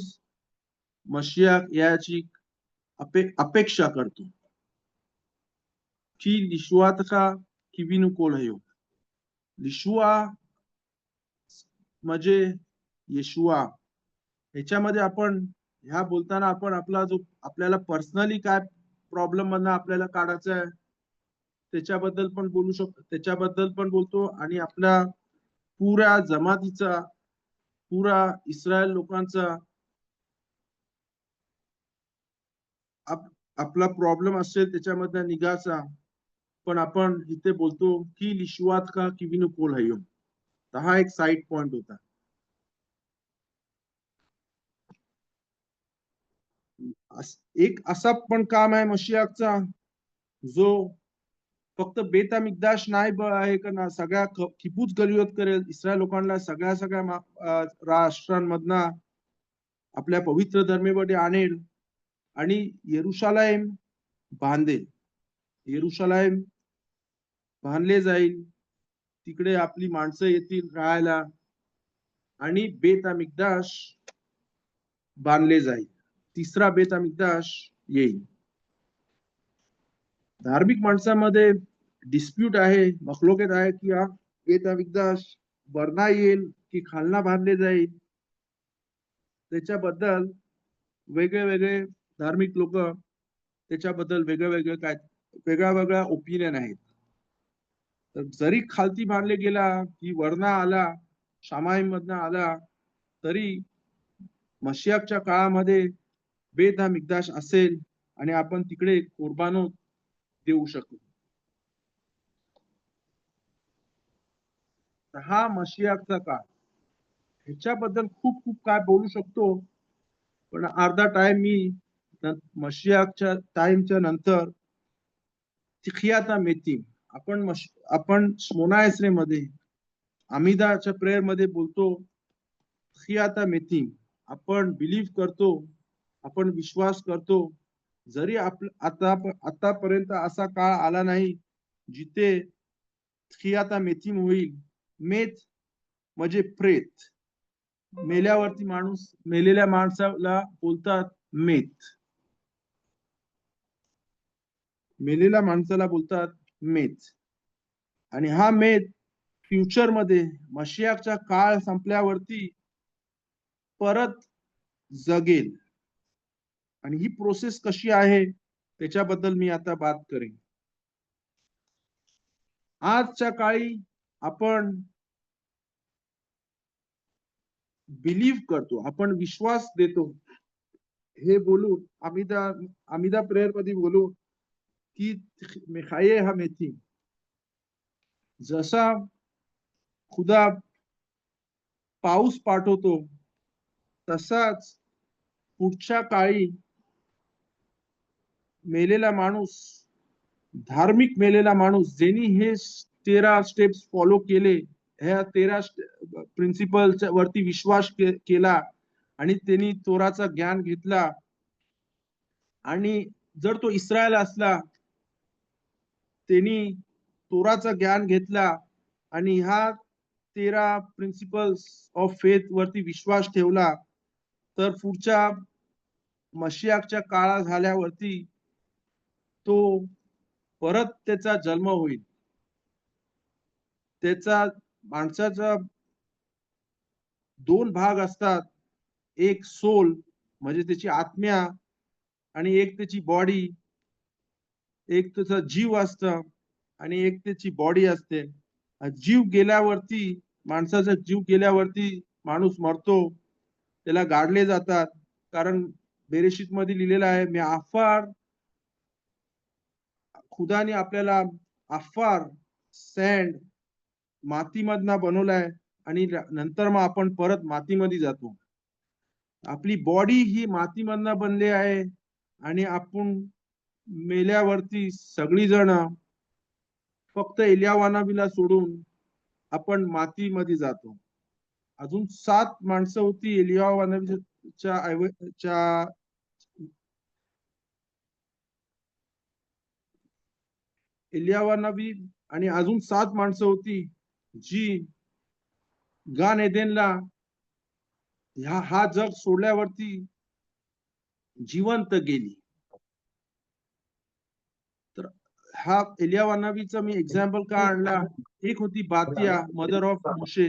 [SPEAKER 1] मशियाख याची अपेक्षा करतो की लिश्वात का किविनु कोल हयम. लिशुआ म्हणजे येशुआ. ह्याच्यामध्ये आपण ह्या बोलताना आपण आपल्याला पर्सनली काय प्रॉब्लेम मधनं आपल्याला काढायचं आहे त्याच्याबद्दल पण बोलू शकतो, त्याच्याबद्दल पण बोलतो, आणि आपल्या पुऱ्या जमातीचा, पुरा इस्रायल लोकांचा आपला प्रॉब्लेम असेल त्याच्यामधला निघाचा पण आपण इथे बोलतो की लिशुआत का किविनु कोल हयम. हा एक साइड पॉइंट होता. एक असा पण काम आहे मशियाचा जो फक्त बेता मिकदाश नाही आहे का ना, सगळ्या किबूच गलियोत करेल, इस्रायल लोकांना सगळ्या राष्ट्रांमधना आपल्या पवित्र धर्मेमध्ये आणेल आणि येरुशलेम बांधेल. येरुशलेम बांधले जाईल, तिकडे आपली माणसं येतील राहायला आणि बेत मिकदाश बांधले जाईल. तिसरा बेत मिकदाश येईल. धार्मिक माणसामध्ये डिस्प्यूट आहे, मखलोकेत आहे की हा बेत मिकदाश वरना येईल की खालना बांधले जाईल. त्याच्याबद्दल वेगळे वेगळे धार्मिक लोक त्याच्याबद्दल वेगळ्या वेगळ्या ओपिनियन आहेत. तर जरी खालती बांधले गेला की वरना आला, शामाईम मधनं आला, तरी मशियाच्या काळामध्ये बेत हा मिकदाश असेल आणि आपण तिकडे कुर्बानो देऊ शकू. हा मशियाचा काळ, ह्याच्याबद्दल खूप खूप काय बोलू शकतो, पण अर्धा टाइम मी मशियाच्या टाइमच्या नंतर तिखियाता मेतीम आपण श्मोना एस्रे मध्ये आमिदाच्या प्रेयर मध्ये बोलतो तिखियाता मेतीम. आपण बिलीव्ह करतो, आपण विश्वास करतो, जरी आतापर्यंत असा काळ आला नाही जिथे थियाता मेथीम होईल. मेथ म्हणजे प्रेत. मेल्यावरती माणूस, मेलेल्या माणसाला बोलतात मेथ. मेलेल्या माणसाला बोलतात मेथ. आणि हा मेथ फ्युचर मध्ये मशियाचा काळ संपल्यावरती परत जगेल. आणि ही प्रोसेस कशी आहे त्याच्याबद्दल मी आता बात करेन. आजच्या काळी आपण बिलीव्ह करतो, आपण विश्वास देतो, हे बोलून आमिदा प्रेयर मध्ये बोलून की मेखाये हा मेथी, जसा खुदा पाऊस पाठवतो तसाच पुढच्या काळी मेलेला माणूस, धार्मिक मेलेला माणूस ज्यांनी हे 13 स्टेप्स फॉलो केले, ह्या 13 प्रिन्सिपल वरती विश्वास केला आणि त्यांनी तोराचा ज्ञान घेतला, आणि जर तो इस्रायल असला त्यांनी तोराचा ज्ञान घेतला आणि ह्या 13 प्रिन्सिपल्स ऑफ फेथ वरती विश्वास ठेवला, तर पुढच्या मशियाच्या काळा झाल्यावरती तो परत त्याचा जन्म होईल. त्याचा माणसाचा दोन भाग असतात, एक सोल म्हणजे त्याची आत्म्या आणि एक त्याची बॉडी. एक त्याचा जीव असतं आणि एक त्याची बॉडी असते. जीव गेल्यावरती, माणसाचा जीव गेल्यावरती माणूस मरतो, त्याला गाडले जातात. कारण बेरेशीत मध्ये लिहिलेलं आहे, मी आफार, खुदाने आपल्याला आफार, सँड, मातीमधनं बनवलाय आणि नंतर मग आपण परत मातीमध्ये जातो. आपली बॉडी ही मातीमधनं बनली आहे आणि आपण मेल्यावरती सगळी जण फक्त एलियावानाबीला सोडून आपण मातीमध्ये जातो. अजून 7 माणसं होती एलियावानाबीच्या एलियावानाबी, आणि अजून 7 माणसं होती जी गान एदेनला हा जग सोडल्यावरती जिवंत गेली. तर हा एलियावानाबीचा मी एक्झाम्पल का आणला, एक होती बातिया, mother of Moshe.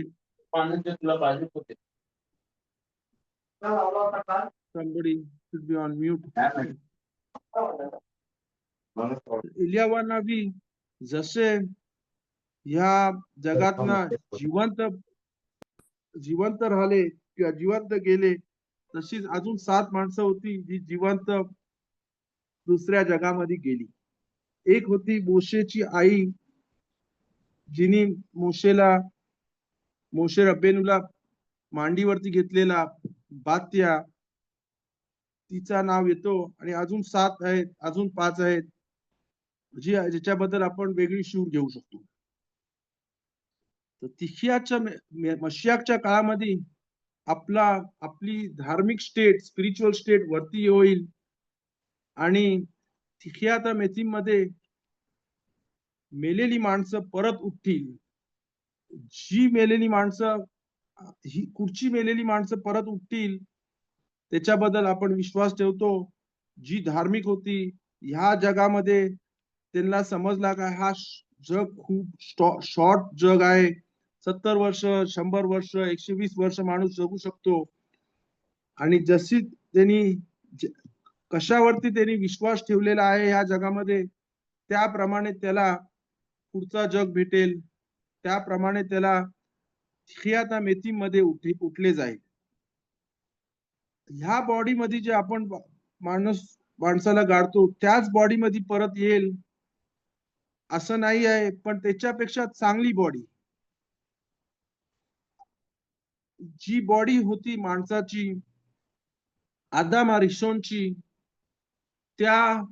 [SPEAKER 1] Somebody should be on mute. एलियावानाबी जसे ह्या जगातना जिवंत राहिले किंवा जिवंत गेले, तशीच अजून 7 माणसं होती जी जिवंत दुसऱ्या जगामध्ये गेली. एक होती मोशेची आई, जिने मोशे रब्बेनुला मांडीवरती घेतलेला, बात्या, तिचा नाव येतो. आणि अजून 7 आहेत, अजून 5 आहेत ज्याच्याबद्दल आपण वेगळी शूर घेऊ शकतो. तर तिखियाच्या मशियाच्या काळामध्ये आपली धार्मिक स्टेट, स्पिरिच्युअल स्टेट वरती होईल आणि तिखियाता मेथीम मध्ये मेलेली माणसं परत उठतील. जी मेलेली माणसं, ही कुठची मेलेली माणसं परत उठतील त्याच्याबद्दल आपण विश्वास ठेवतो. जी धार्मिक होती, ह्या जगामध्ये त्यांना समजला का हा जग खूप शॉर्ट जग आहे, 70 वर्ष, 100 वर्ष, 120 वर्ष माणूस जगू शकतो. आणि जशी कशावरती त्यांनी विश्वास ठेवलेला आहे या जगामध्ये, त्याप्रमाणे त्याला पुढचा जग भेटेल, त्याप्रमाणे त्याला खियाता मेथी मध्ये उठले जाईल. ह्या बॉडी मध्ये जे आपण माणसाला गाडतो त्याच बॉडी मध्ये परत येईल असं नाही आहे, पण त्याच्यापेक्षा चांगली बॉडी. जी बॉडी होती माणसाची आदम अरिशोनची, त्या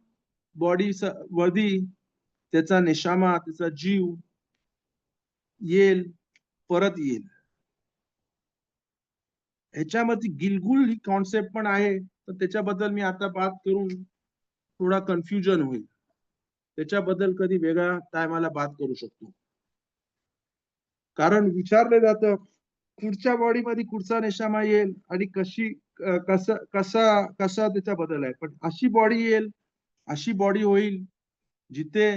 [SPEAKER 1] बॉडी वरती त्याचा नेशामा, त्याचा जीव येईल, परत येईल. ह्याच्यामध्ये गिलगुल ही कॉन्सेप्ट पण आहे, तर त्याच्याबद्दल मी आता बात करून थोडा कन्फ्युजन होईल, त्याच्याबद्दल कधी वेगळ्या टायमाला बात करू शकतो. कारण विचारले जातं पुढच्या बॉडीमध्ये कुठचा नेशामा येईल आणि कसा त्याचा बदल आहे. पण अशी बॉडी येईल, अशी बॉडी होईल जिथे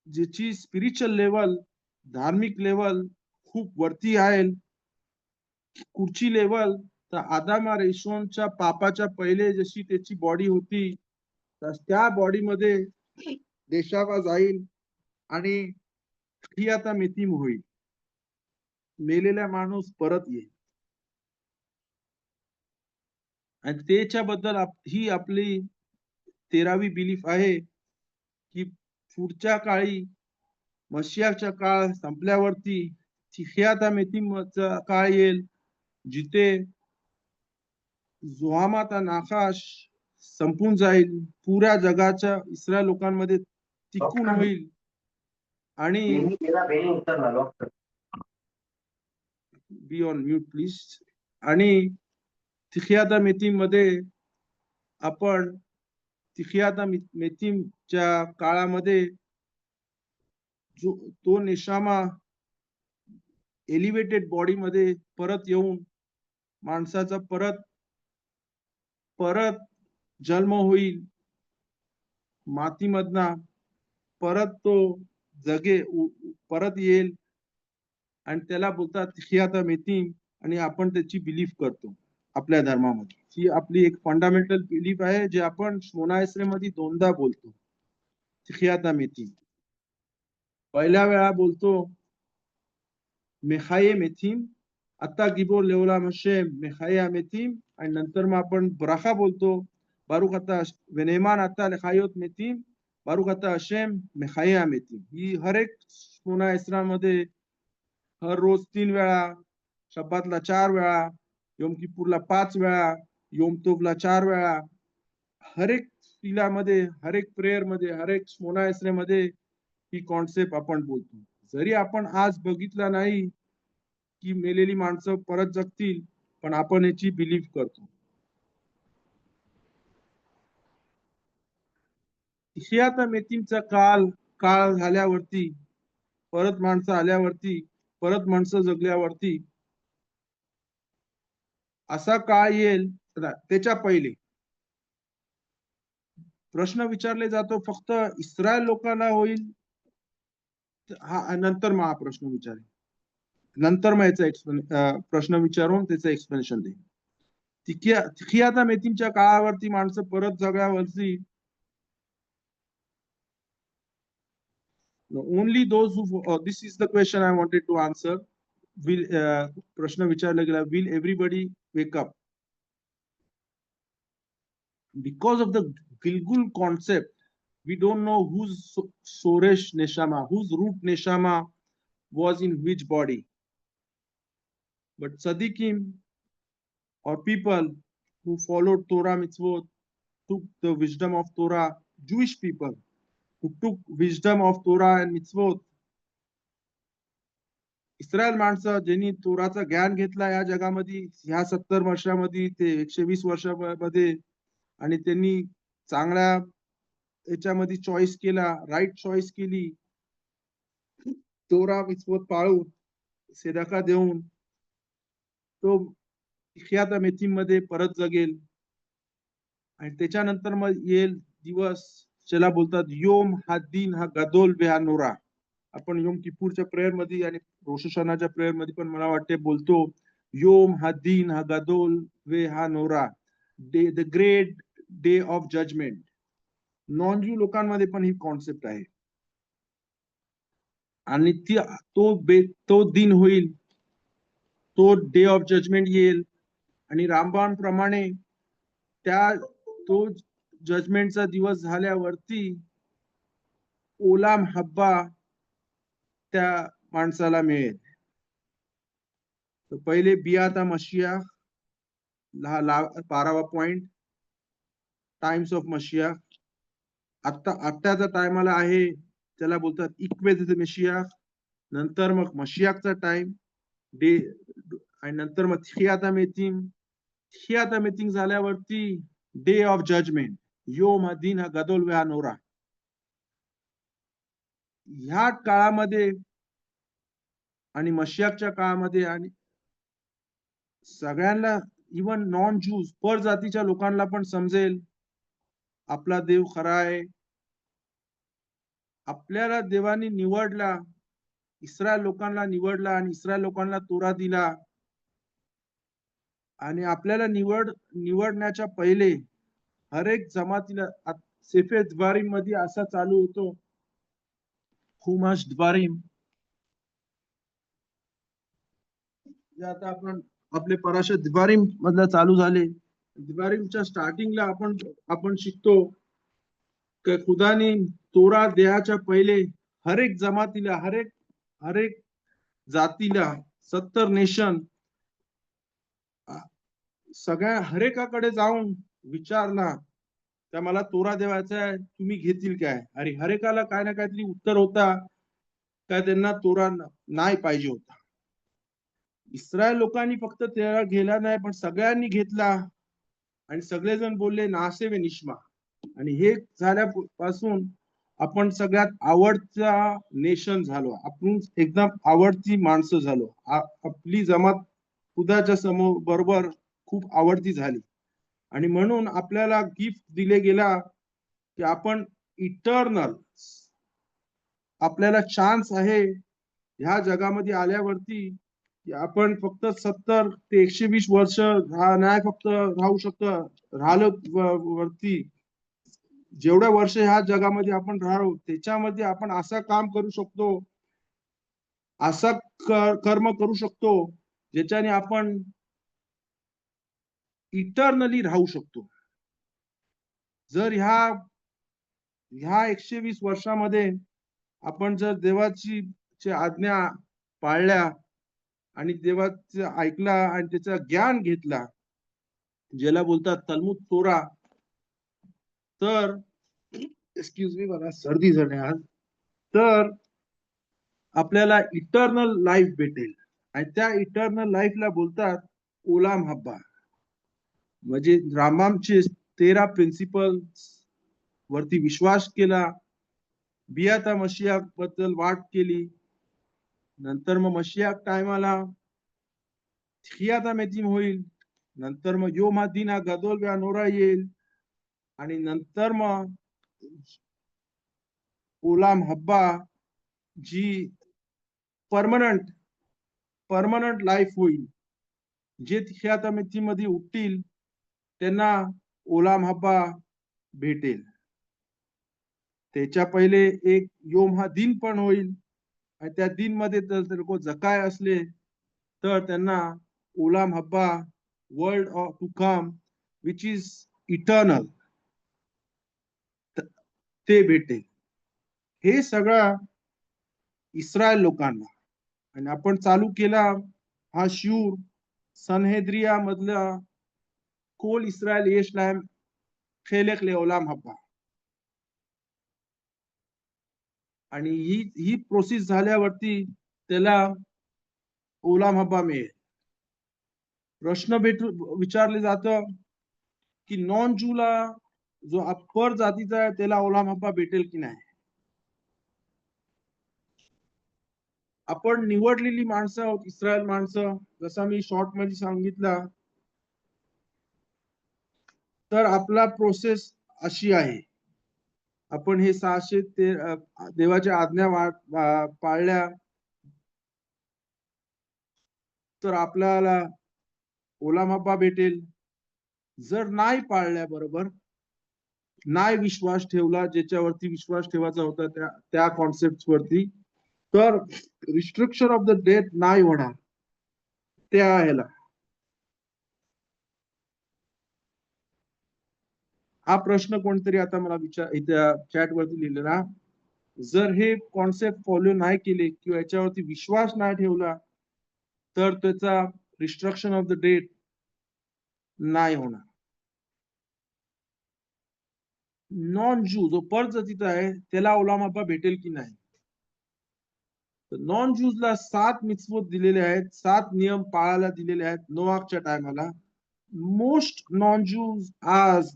[SPEAKER 1] ज्याची स्पिरिच्युअल लेवल, धार्मिक लेवल खूप वरती आहे. कुठची लेवल तर आदाम रेशोनच्या पापाच्या पहिले जशी त्याची बॉडी होती, तर त्या बॉडीमध्ये देशावा जाईल आणि ही आता मितीम होईल. मेलेला माणूस परत येईल. आणि त्याच्याबद्दल ही आपली 13वी बिलीफ आहे की पुढच्या काळी मशियाचा काळ संपल्यावरती आता मितीमचा काळ येईल जिथे जोहामाता नाकाश संपून जाईल, पुऱ्या जगाच्या इस्रायल लोकांमध्ये टिकून होईल आणि बी ऑन म्यूट प्लीज. आणि तिखियाता मेथीम मध्ये आपण तिखियाता मेथीमच्या काळामध्ये जो तो निशामा एलिव्हेटेड बॉडी मध्ये परत येऊन माणसाचा परत जन्म होईल मातीमधना, परत तो परत येईल आणि त्याला बोलतात तिखियाता मेथीम. आणि आपण त्याची बिलीफ करतो आपल्या धर्मामध्ये. ही आपली एक फंडामेंटल बिलीफ आहे जे आपण शमोना मध्ये दोनदा बोलतो. तिखियाता मेथीम पहिल्या वेळा बोलतो मेखाये मेथीम, आता गिबोर लेवला हशेम मेखाये मेथीम. आणि नंतर मग आपण ब्राखा बोलतो, बारुख आता वेनेमान आता लेखायोत मेथीम, बारुख आता हशेम मेखाये मेथीम. ही हर एक शमोना मध्ये हर रोज 3 वेळा, शब्बातला 4 वेळा, योम किपूरला 5 वेळा, योम तोबला 4 वेळा, हर एक मध्ये, हर एक प्रेयर मध्ये, हर एक शमोना मध्ये ही कॉन्सेप्ट आपण बोलतो. जरी आपण आज बघितलं नाही की मेलेली माणसं परत जगतील, पण आपण याची बिलीफ करतो. इशियाता मेथीमचा काळ झाल्यावरती, परत माणसं आल्यावरती, परत माणसं जगल्यावरती असा काळ येईल. त्याच्या पहिले प्रश्न विचारले जातो फक्त इस्रायल लोकांना होईल, हा नंतर मग हा प्रश्न विचारेल, नंतर मग याचा प्रश्न विचारून त्याचं एक्सप्लेनेशन देईल. तिखियाता मेथीमच्या काळावरती माणसं परत जगल्यावरती only those who this is the question I wanted to answer. Will प्रश्न विचारला गेला, will everybody wake up? Because of the Gilgul concept, we don't know whose Soresh Neshama, whose root Neshama was in which body. But Sadiqim, or people who followed Torah mitzvot, took the wisdom of Torah, Jewish people who took wisdom of Torah and mitzvot, Israel माणसं ज्यांनी तोराचं ज्ञान घेतला या जगामध्ये ह्या 70 वर्षामध्ये ते 120 वर्षामध्ये, आणि त्यांनी चांगल्या याच्यामध्ये चॉईस केला, राईट चॉईस केली, तोरा मिtzvot पाळून सदका देऊन तो तिखियाता मेथीम मध्ये परत जगेल. आणि त्याच्यानंतर मग येईल दिवस ज्याला बोलतात योम हा दिन हा गदोल बे हा नोरा. आपण योम किपूरच्या प्रेयर मध्ये आणि रोश हशानाच्या प्रेयर मध्ये पण मला वाटते बोलतो योम हा दिन हा गदोल वे हा नोरा, the great day of judgement. Non Jew लोकांमध्ये पण ही कॉन्सेप्ट आहे. आणि तो दिन होईल, तो डे ऑफ जजमेंट येईल. आणि रामबाण प्रमाणे तो जजमेंटचा दिवस झाल्यावरती ओलाम हब्बा त्या माणसाला मिळेल. तर पहिले बियाता messiah 12वा point, times of messiah. आत्ताचा टायमाला आहे त्याला बोलतात इक्वेज मशिया. नंतर मग मशियाचा टाइम डे, आणि नंतर मग थियाता मेथिंग झाल्यावरती डे ऑफ जजमेंट योम दिन हा गदोल वे नोरा. ह्या काळामध्ये आणि मशियाच्या काळामध्ये आणि सगळ्यांना, इवन नॉन ज्यूज पर जातीच्या लोकांना पण समजेल आपला देव खरा आहे. आपल्याला देवाने निवडला, इस्रायल लोकांना निवडला आणि इस्रायल लोकांना तोरा दिला. आणि आपल्याला निवडण्याच्या पहिले हर एक जमातीला सेफे द्वारीम मध्ये असा चालू होतो, खुमाश द्वारीम. आता आपण आपले पराशत द्वारीम मधला चालू झाले. द्वारीमच्या स्टार्टिंगला आपण शिकतो की खुदानी तोरा द्यायच्या पहिले हर एक जमातीला, हर एक जातीला, 70 नेशन, सगळ्या हरेकाकडे जाऊन विचारला त्या मला तोरा देवायचा आहे, तुम्ही घेतील काय? आणि हरेकाला काय ना काहीतरी उत्तर होता काय त्यांना तोरा नाही पाहिजे होता. इस्रायल लोकांनी फक्त त्याला गेला नाही, पण सगळ्यांनी घेतला आणि सगळेजण बोलले नासे वे निष्मा. आणि हे झाल्यापासून आपण सगळ्यात आवडता नेशन झालो, आपण एकदम आवडती माणसं झालो. आपली जमात खुदाच्या समोर बरोबर खूप आवडती झाली. आणि म्हणून आपल्याला गिफ्ट दिले गेला की आपण इटर्नल, आपल्याला चान्स आहे ह्या जगामध्ये आल्यावरती की आपण फक्त 70 ते 120 वर्ष नाही फक्त राहू शकतो, राहिलं वरती जेवढ्या वर्ष ह्या जगामध्ये आपण राहू त्याच्यामध्ये आपण असं काम करू शकतो, असं कर्म करू शकतो ज्याच्याने आपण इटर्नली राहू शकतो. जर ह्या 120 वर्षामध्ये आपण जर देवाची आज्ञा पाळल्या आणि देवाचं ऐकला आणि त्याचा ज्ञान घेतला, ज्याला बोलतात तल्मुद तोरा, तर एक्सक्यूज मी, मला सर्दी झाली आज, तर आपल्याला इटर्नल लाईफ भेटेल. आणि त्या इटर्नल लाईफला बोलतात ओलाम हब्बा. म्हणजे रामामचे 13 प्रिन्सिपल्स वरती विश्वास केला, बियाता मशिया बद्दल वाट केली, नंतर मग मशिया टायमाला थियाता मेतीम होईल, नंतर मग योम हा दिन हा गदोल व नोरा येईल, आणि नंतर मग ओलाम हब्बा जी परमनंट लाईफ होईल. जे थियाता मेथीमध्ये उठतील त्यांना ओलाम हब्बा भेटेल. त्याच्या पहिले एक योम हा दिन पण होईल आणि त्या दिन मध्ये जर लोक जकाय असले तर त्यांना ओलाम हब्बा, world of to come which is eternal, ते भेटेल. हे सगळं इस्रायल लोकांना. आणि आपण चालू केला हा शिऊर सनहेद्रिया मधला कोल इस्रायल येशलाम खेलेक ले ओलाम हब्बा. आणि ही प्रोसेस झाल्यावरती त्याला ओलाम हब्बा मिळेल. प्रश्न विचारले जातं की नॉन जूला जो अपर जातीचा आहे त्याला ओलाम हब्बा भेटेल की नाही. आपण निवडलेली माणसं आहोत, इस्रायल माणसं, जसा मी शॉर्ट मध्ये सांगितलं. तर आपला प्रोसेस अशी आहे, आपण हे 600 देवाच्या आज्ञा पाळल्या तर आपल्याला ओलाम हब्बा भेटेल. जर नाही पाळल्या बरोबर, नाही विश्वास ठेवला ज्याच्यावरती विश्वास ठेवायचा होता त्या कॉन्सेप्ट वरती, तर रिस्ट्रिक्शन ऑफ द डेथ नाही होणार त्या ह्याला. हा प्रश्न कोणतरी आता मला इथे चॅट वरती लिहिलेला, जर हे कॉन्सेप्ट फॉलो नाही केले किंवा याच्यावरती विश्वास नाही ठेवला तर त्याचा रिस्ट्रक्शन ऑफ द डेट नाही होणार. नॉन ज्यू जो परजातीचा आहे त्याला ओलाम हब्बा भेटेल की नाही. नॉन ज्यूजला 7 मिtzvot दिलेले आहेत, 7 नियम पाळायला दिलेले आहेत नोआखच्या टायमाला. मोस्ट नॉन ज्यूज आज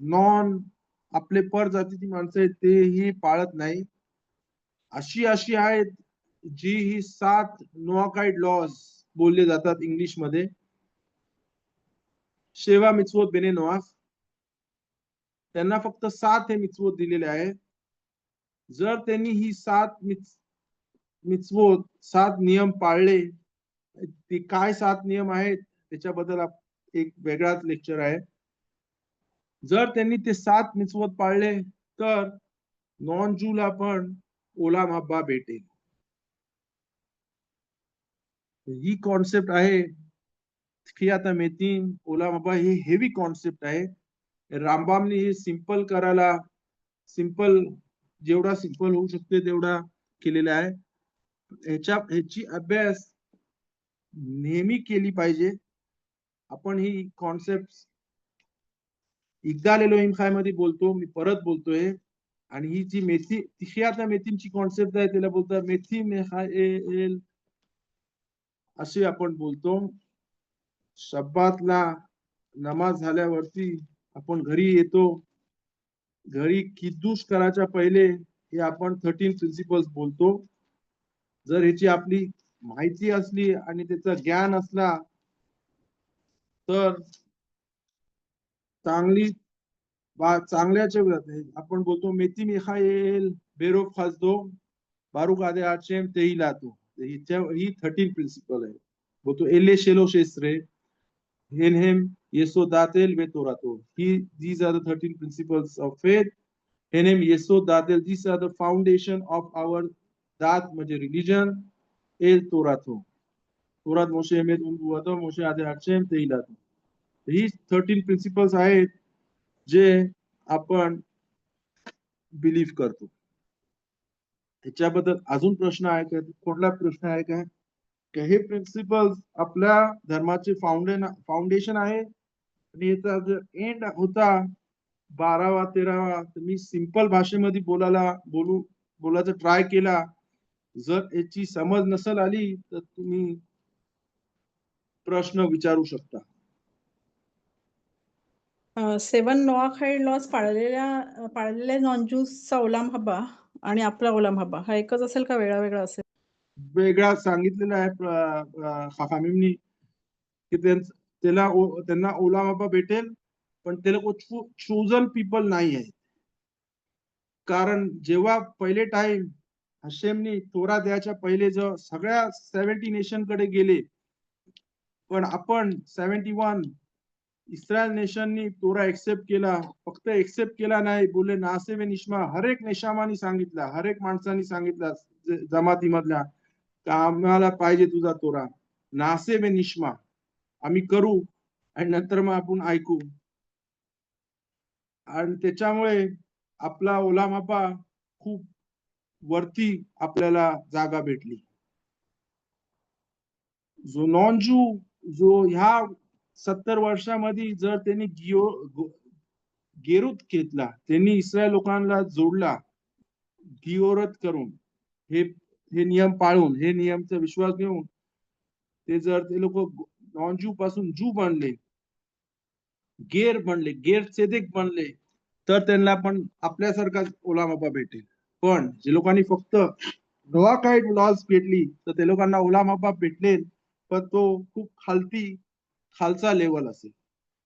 [SPEAKER 1] आपले परजातीची माणसं आहेत तेही पाळत नाही. अशी आहेत जी ही 7 नोआकाइड लॉज बोलले जातात इंग्लिश मध्ये. शेवा मिtzvot बेने नोआख. त्यांना फक्त 7 हे मिtzvot दिलेले आहेत. जर त्यांनी ही 7 मिtzvot 7 नियम पाळले, ते काय 7 नियम आहेत त्याच्याबद्दल एक वेगळाच लेक्चर आहे. जर त्यांनी ते 7 मिtzvot पाळले तर नॉन ज्यूला पण ओलाम हब्बा भेटेल. ही कॉन्सेप्ट आहे. आता मेतीम ओलाम हब्बा ही हेवी कॉन्सेप्ट आहे. रामबामने हे सिंपल करायला सिंपल जेवढा सिंपल होऊ शकते तेवढा केलेला आहे. ह्याची अभ्यास नेहमी केली पाहिजे. आपण ही कॉन्सेप्ट एकदा एलोहिम खाय मध्ये बोलतो, मी परत बोलतोय. आणि ही जी मेथी तिखियाता मेथीमची कॉन्सेप्ट आहे त्याला बोलतात मेथी मेखाएल असे आपण बोलतो. शब्बातला नमाज झाल्यावरती आपण घरी येतो. घरी किद्दूस करायच्या पहिले हे आपण 13 प्रिन्सिपल्स बोलतो. जर ह्याची आपली माहिती असली आणि त्याचं ज्ञान असला तर चांगल्याच्या आपण बोलतो मेथी मिखाएल बेरोफ खासदो बारुक आदे आचेम तेही लातो. ही 13 प्रिन्सिपल आहे. बोलतो एले shallow शेस्त्रे Henhem Yesodatel Vetorato. These are the 13 principles of faith. Henhem Yesodatel, these are the foundation of our Dat म्हणजे religion. El Torato. Torat Moshe Emet Unbuato, Moshe Ade Hashem Teilato. ही 13 principles आहेत जे आपण बिलीव्ह करतो. याच्याबद्दल अजून प्रश्न आहे का? कुठला प्रश्न आहे का? हे प्रिन्सिपल्स आपल्या धर्माचे फाउंडेशन आहे. आणि याचा जर एंड होता 12वा 13वा तर मी सिंपल भाषेमध्ये बोलायचा ट्राय केला. जर याची समज नसेल आली तर तुम्ही प्रश्न विचारू शकता.
[SPEAKER 2] 7 नोआखाइड लॉज पाळलेल्या नॉन ज्यूसचा ओलाम हब्बा आणि आपला ओलाम हब्बा हा एकच असेल का वेगळा वेगळा असेल?
[SPEAKER 1] वेगळा सांगितलेला आहे खाखामींनी की त्यांना ओलाम हब्बा भेटेल, पण ते लोक चोजन पीपल नाही आहे. कारण जेव्हा पहिले टाइम हशेमनी तोरा द्यायच्या पहिले जो सगळ्या 70 नेशन कडे गेले, पण आपण 71 इस्रायल नेशननी तोरा एक्सेप्ट केला. फक्त एक्सेप्ट केला नाही, बोले नासे वे निष्मा. हर एक नेशामानी सांगितला, हर एक माणसाने सांगितलं जमातीमधल्या का आम्हाला पाहिजे तुझा तोरा. नासे वे निष्मा, आम्ही करू आणि नंतर मग आपण ऐकू. आणि त्याच्यामुळे आपला ओलाम हब्बा खूप वरती आपल्याला जागा भेटली. जो नॉन ज्यू जो ह्या 70 वर्षामध्ये जर त्यांनी गेरूत घेतला, त्यांनी इस्रायल लोकांना जोडला गियोरत करून, हे नियम पाळून, हे नियमचा विश्वास घेऊन ते जर ते लोक नॉन ज्यू पासून ज्यू बनले, गेर सेदेक बनले, तर त्यांना पण आपल्यासारखा ओलाम हब्बा भेटेल. पण जे लोकांनी फक्त नोआखाइड लॉज भेटली तर ते लोकांना ओलाम हब्बा भेटले, पण तो खूप खालचा लेवल असेल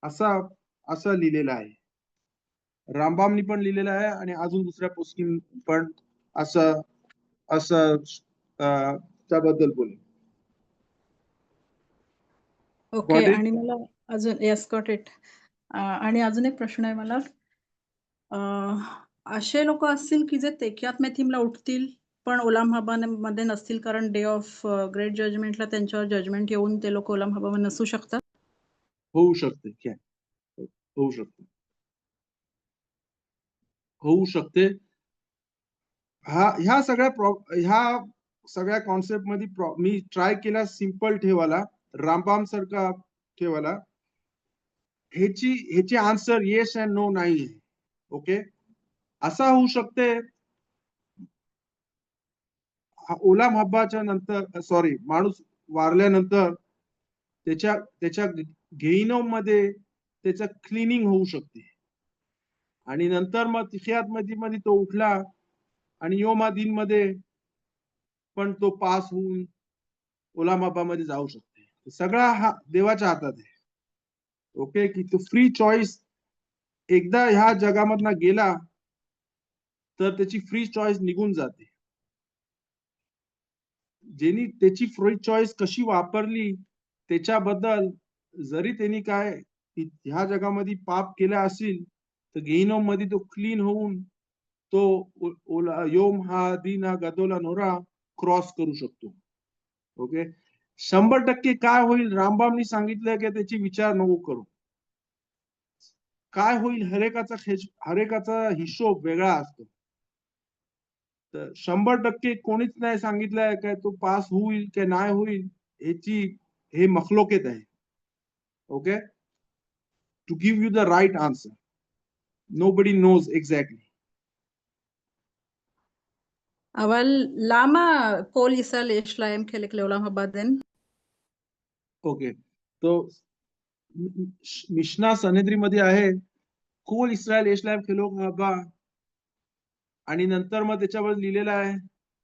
[SPEAKER 1] असा लिहिलेला आहे. रामबामनी पण लिहिलेला आहे आणि अजून दुसऱ्या पुस्तकी पण असं त्याबद्दल बोल.
[SPEAKER 2] ओके. आणि मला अजून येस गॉट इट. आणि अजून एक प्रश्न आहे मला. असे लोक असतील की जे तेकियात मेथीमला उठतील पण ओलाम हब्बामध्ये नसतील, कारण डे ऑफ ग्रेट जजमेंटला त्यांच्यावर जजमेंट येऊन ते लोक ओलाम हब्बामध्ये नसू शकतात?
[SPEAKER 1] होऊ शकते, होऊ शकते. ह्या सगळ्या कॉन्सेप्ट मध्ये मी ट्राय केला सिंपल ठेवायला, रामबाम सारखा ठेवायला. ह्याची आन्सर येस अँड नो नाही आहे. ओके, असा होऊ शकते ओलाम हब्बाच्या नंतर माणूस वारल्यानंतर त्याच्या गेइनोम मध्ये त्याचं क्लिनिंग होऊ शकते आणि नंतर मग तिखियात मध्ये तो उठला आणि योम दिन मध्ये पण तो पास होऊन ओलाम हब्बा मध्ये जाऊ शकते. सगळा हा देवाच्या हातात आहे. ओके, की तो फ्री चॉईस एकदा ह्या जगामधनं गेला तर त्याची फ्री चॉईस निघून जाते. ज्यांनी त्याची फ्री चॉईस कशी वापरली त्याच्याबद्दल, जरी त्यांनी काय ह्या जगामध्ये पाप केला असेल तर गेहिनोम मध्ये तो क्लीन होऊन तो योम हा दिन हा गदोला नोरा क्रॉस करू शकतो. ओके, 100% काय होईल रामबामनी सांगितलं की त्याची विचार नको करू. काय होईल हरेकाचा हिशोब वेगळा असतो. तर 100% कोणीच नाही सांगितलंय काय तो पास होईल की नाही होईल, हे मखलोकेत आहे. Okay, to give you the right answer, nobody knows exactly.
[SPEAKER 2] אבל למה כל ישראל יש להם חלק לעולם הבא then?
[SPEAKER 1] Okay, तो मिशना सनेद्री मध्ये आहे कोल इस्रायल येशलाम खिलोक हबा, आणि नंतर मग त्याच्यावर लिहिलेलं आहे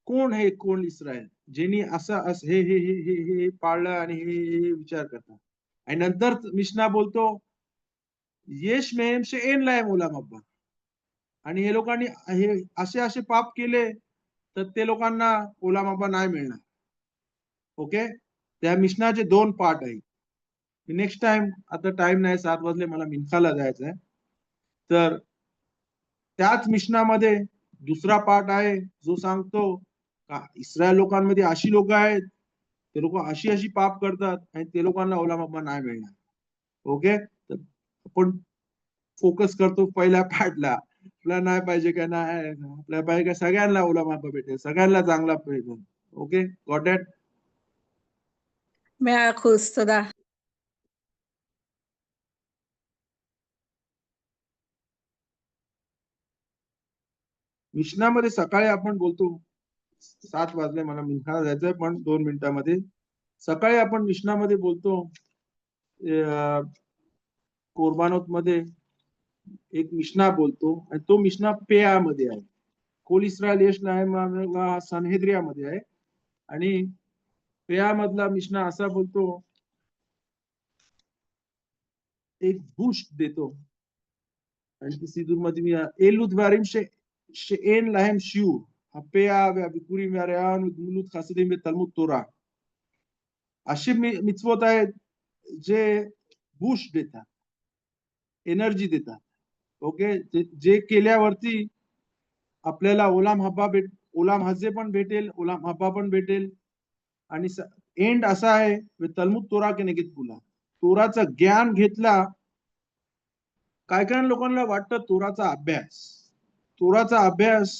[SPEAKER 1] कोण हे कोण इस्रायल, ज्यांनी असं हे हे हे हे हे पाळलं आणि हे विचार करतात. आणि नंतर मिशना बोलतो येश मेहम शे एन लायम ओलाम हब्बा, आणि हे लोकांनी हे असे पाप केले तर ते लोकांना ओलाम हब्बा नाही मिळणार. ओके, त्या मिशनाचे 2 पार्ट आहेत. नेक्स्ट टाइम, आता टाइम नाही, 7 वाजले, मला मिन्खाला जायचं आहे. तर त्याच मिशनामध्ये दुसरा पार्ट आहे जो सांगतो का इस्रायल लोकांमध्ये अशी लोक आहेत, ते लोक अशी पाप करतात आणि ते लोकांना ओलाम हब्बा नाही मिळणार. ओके, तर आपण फोकस करतो पहिल्या पार्टला. आपल्याला नाही पाहिजे का नाही, आपल्याला पाहिजे का सगळ्यांना ओलाम हब्बा भेटेल, सगळ्यांना चांगला भेटेल. Okay, got that?
[SPEAKER 2] 100%, תודה.
[SPEAKER 1] मिशनामध्ये सकाळी आपण बोलतो, 7 वाजले, मला मिन्खाला जायचंय, पण 2 मिनिटांमध्ये. सकाळी आपण मिशनामध्ये बोलतो कोरबानोत मध्ये एक मिशना बोलतो आणि तो मिशना पेया मध्ये आहे. कोल इस्रायल यश नाही सनहेद्रिया मध्ये आहे. आणि पेया मधला मिशना असा बोलतो, एक बूस्ट देतो आणि ती सिदूर मध्ये मी एलुद वारिम शेएन लाहेम शिव हपेया व्याबिकुरी व्यारेयान मुलुद खासदिम तलमुद तोरा, असे मिचवत आहेत जे बूस्ट देतात, एनर्जी देतात. ओके, जे केल्यावरती आपल्याला ओलाम हजे पण भेटेल, ओलाम हब्बा पण भेटेल. आणि एंड असा आहे तलमुद तोरा के निगित बोला, तोराचं ज्ञान घेतला. काय काय लोकांना वाटतं तोराचा अभ्यास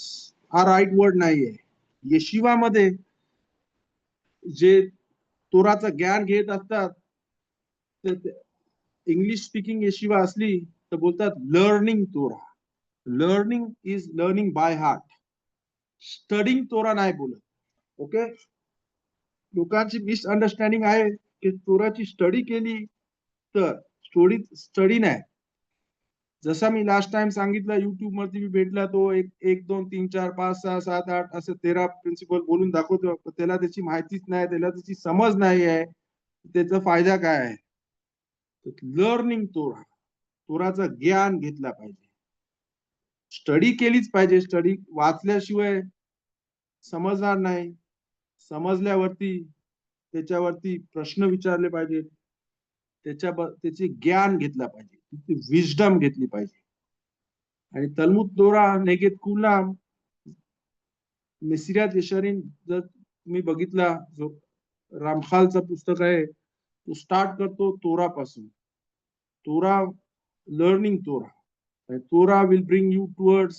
[SPEAKER 1] हा राईट वर्ड नाहीये. येशिवामध्ये जे तोराचं ज्ञान घेत असतात, इंग्लिश स्पीकिंग येशिवा असली तर बोलतात लर्निंग तोरा. Learning is learning by heart, studying तोरा नाही बोलत. ओके, लोकांची मिसअंडरस्टँडिंग आहे की तोराची स्टडी केली तर स्टडी नाही. जसा मी लास्ट टाइम सांगितलं, युट्यूब वरती मी भेटला तो 1 2 3 4 5 6 7 8 असं 13 प्रिन्सिपल बोलून दाखवतो. त्याला त्याची माहितीच नाही, त्याला त्याची समज नाही आहे, त्याचा फायदा काय आहे. लर्निंग तोराचं ज्ञान घेतला पाहिजे, स्टडी केलीच पाहिजे. स्टडी वाचल्याशिवाय समजणार नाही. समजल्यावरती त्याच्यावरती प्रश्न विचारले पाहिजे, त्याचे ज्ञान घेतला पाहिजे, विजडम घेतली पाहिजे. आणि तलमुद तोरा नेगेत कुलाम मेसिरात यशरीन जर तुम्ही बघितला, जो रामखालचा पुस्तक आहे, तो स्टार्ट करतो तोरा पासून. तोरा, learning Torah, Torah will bring you towards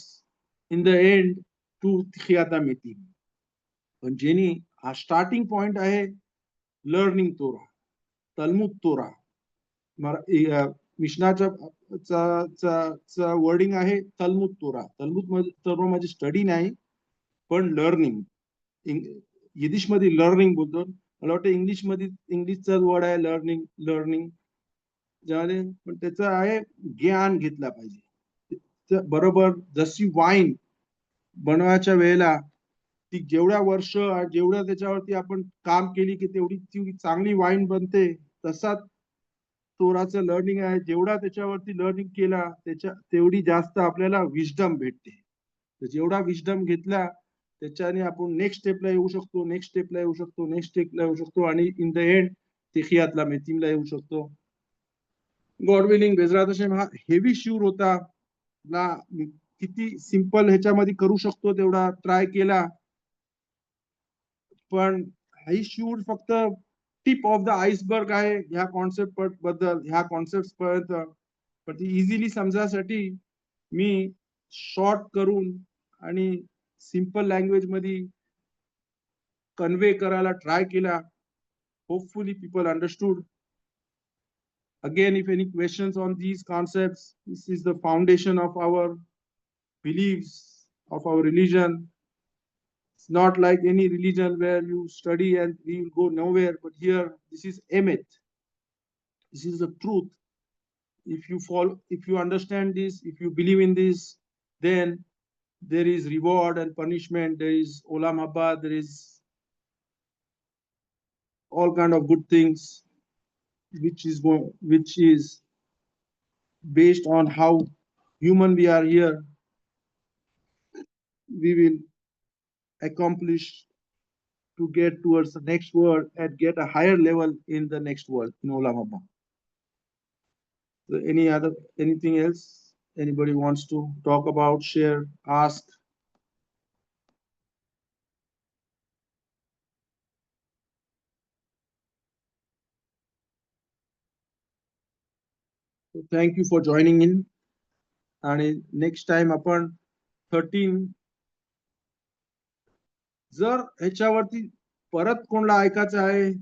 [SPEAKER 1] in the end to थियाता मेथी. पण जेनी हा स्टार्टिंग पॉइंट आहे लर्निंग तोरा, तलमुद तोरा. मिशनाचा वर्डिंग आहे तलमुद तोरा. तलमुद तोरा म्हणजे स्टडी नाही पण लर्निंग. यिदिश मध्ये लर्निंग बोलतो, मला वाटतं इंग्लिशचा वर्ड आहे लर्निंग. पण त्याचं आहे ज्ञान घेतला पाहिजे. बरोबर जशी वाईन बनवायच्या वेळेला ती जेवढ्या वर्ष जेवढ्या त्याच्यावरती आपण काम केली की तेवढी ती चांगली वाईन बनते, तसाच तोराचं लर्निंग आहे. जेवढा त्याच्यावरती लर्निंग केला तेवढी जास्त आपल्याला विजडम भेटते. तर जेवढा विजडम घेतला त्याच्याने आपण नेक्स्ट स्टेपला येऊ शकतो, नेक्स्ट स्टेपला येऊ शकतो, नेक्स्ट स्टेपला येऊ शकतो आणि इन द एंड तेखियातला मेथीमला येऊ शकतो. गॉड विलिंग बेजरात हशेम हा हेवी शूर होता ना, किती सिंपल ह्याच्यामध्ये करू शकतो तेवढा ट्राय केला, पण ही शूर फक्त टिप ऑफ द आइसबर्ग आहे ह्या कॉन्सेप्ट बद्दल, ह्या कॉन्सेप्ट पर्यंत. पण ती इझिली समजायसाठी मी शॉर्ट करून आणि सिंपल लँग्वेज मध्ये कन्वे करायला ट्राय केला. Hopefully people understood. Again, if any questions on these concepts, this is the foundation of our beliefs, of our religion. It's not like any religion where you study and we will go nowhere, but here, this is emet. This is the truth. If you follow, if you understand this, if you believe in this, then there is reward and punishment, there is olam haba, there is all kind of good things, which is based on how human we are here, we will accomplish to get towards the next world and get a higher level in the next world in Olam Haba. So anything else anybody wants to talk about, share, ask? So thank you for joining in. And next time आपण 13 जर ह्याच्यावरती परत कोणाला ऐकायचं आहे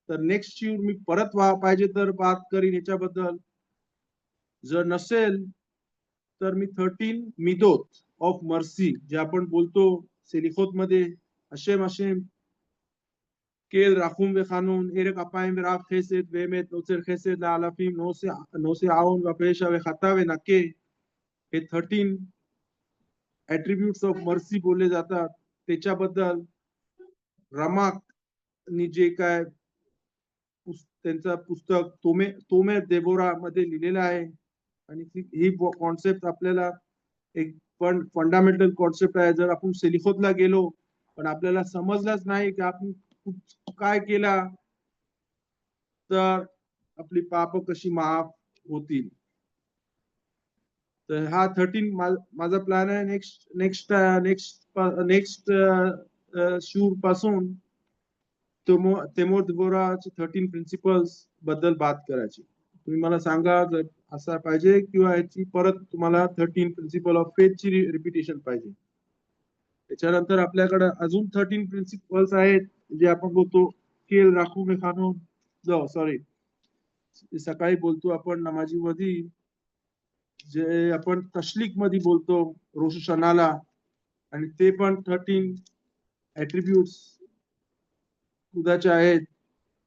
[SPEAKER 1] तर नेक्स्ट शिवर मी परत पाहिजे तर बात करीन ह्याच्याबद्दल. जर नसेल तर मी 13 मिदोत ऑफ मर्सी जे आपण बोलतो सेलिखोत मध्ये, हशेम हशेम केल राखूम वे खानून एरक अपायम वे राफ खेसेद वेमेत नोसेर खेसेद ला आलाफिम नोसे आउन व पेशा वे खाता वे नके, हे 13 ऍट्रिब्यूट्स ऑफ मर्सी बोलले जातात. त्याच्याबद्दल रमाकनी जे काय त्यांचं पुस्तक तोमे देबोरा मध्ये लिहिलेलं आहे. आणि ही कॉन्सेप्ट आपल्याला एक पण फंडामेंटल कॉन्सेप्ट आहे. जर आपण सेलिखोतला गेलो पण आपल्याला समजलंच नाही की आपण काय केला तर आपली पाप कशी माफ होतील. तर हा 13 माझा प्लॅन आहे. नेक्स्ट शूर पासून तेमोर देबोराचे 13 प्रिन्सिपल्स बद्दल बात करायची. तुम्ही मला सांगा जर असं पाहिजे किंवा याची परत तुम्हाला 13 प्रिन्सिपल ऑफ फेथची रिपिटेशन पाहिजे. त्याच्यानंतर आपल्याकडे अजून 13 प्रिन्सिपल्स आहेत जे आपण बोलतो केल राखू मे खानून सॉरी सकाळी बोलतो आपण नमाजी मध्ये, जे आपण तशलीक मध्ये बोलतो रोश शनाला, आणि ते पण 13 ऍट्रिब्यूट्स खुदाचे आहेत.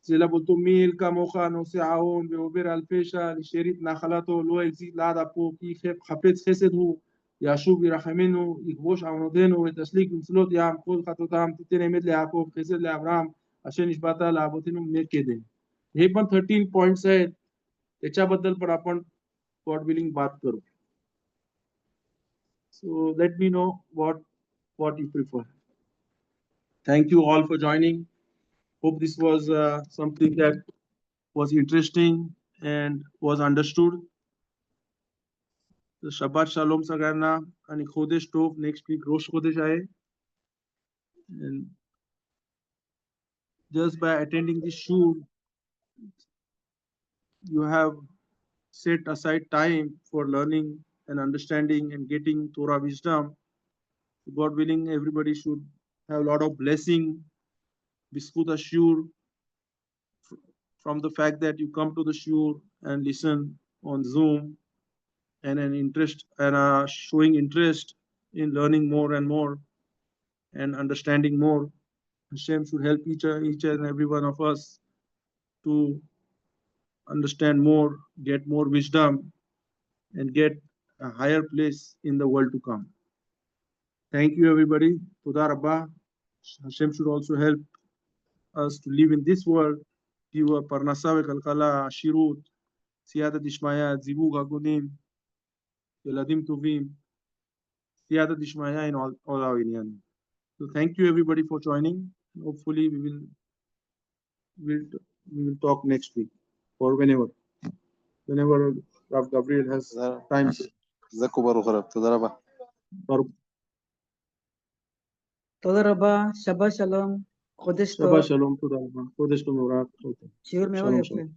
[SPEAKER 1] ज्याला बोलतो मील का मोखा नोसे आऊन बेओबेर अल्फेशा शेरीत नाखलातो लो एक्झी लाद आपो की खपेच खेसेद हू याशूब इराहमेनु इगबोश आउनोदेनु व तस्लीक इंसलोत याम कोल खातोताम तिथे नेमेत ले याकोब खेसेद ले अब्राम अशे निष्बाता लाभोतीनु मेकेदे. हे पण 13 पॉइंट्स आहेत. त्याच्याबद्दल पण आपण गॉड विलिंग बात करू. So let me know what you prefer. Thank you all for joining. Hope this was something that was interesting and was understood. So Shabbat Shalom सगळ्यांना आणि खोदेश टोप. नेक्स्ट वीक रोश खोदेश आहे. And just by attending this shul, you have set aside time for learning and understanding and getting Torah wisdom. God willing, everybody should have a lot of blessing, biskut ashur, from the fact that you come to the shul and listen on Zoom and an interest and showing interest in learning more and more and understanding more. Hashem should help each and every one of us to understand more, get more wisdom, and get a higher place in the world to come. Thank you, everybody. Toda Rabba. Hashem should also help us to live in this world. Tiva Parnasa Kalkala, Shirut, Siyata Dishmaya, Zivug Hagunim, Yeladim Tovim, Siyata Dishmaya in all our inyan. So thank you everybody for joining. Hopefully we will talk next week or whenever Rav Gabriel has time.
[SPEAKER 3] Zaku Baruch Rav. Toda Rabba.
[SPEAKER 1] Baruch.
[SPEAKER 4] תודה רבה, שבת שלום, חודש טוב,
[SPEAKER 1] Shabbat Shalom. Toda Rabba. Kodesh Tov Mevorach.
[SPEAKER 4] שיעור מאוד
[SPEAKER 1] Shalom,
[SPEAKER 4] יפה.
[SPEAKER 1] shalom.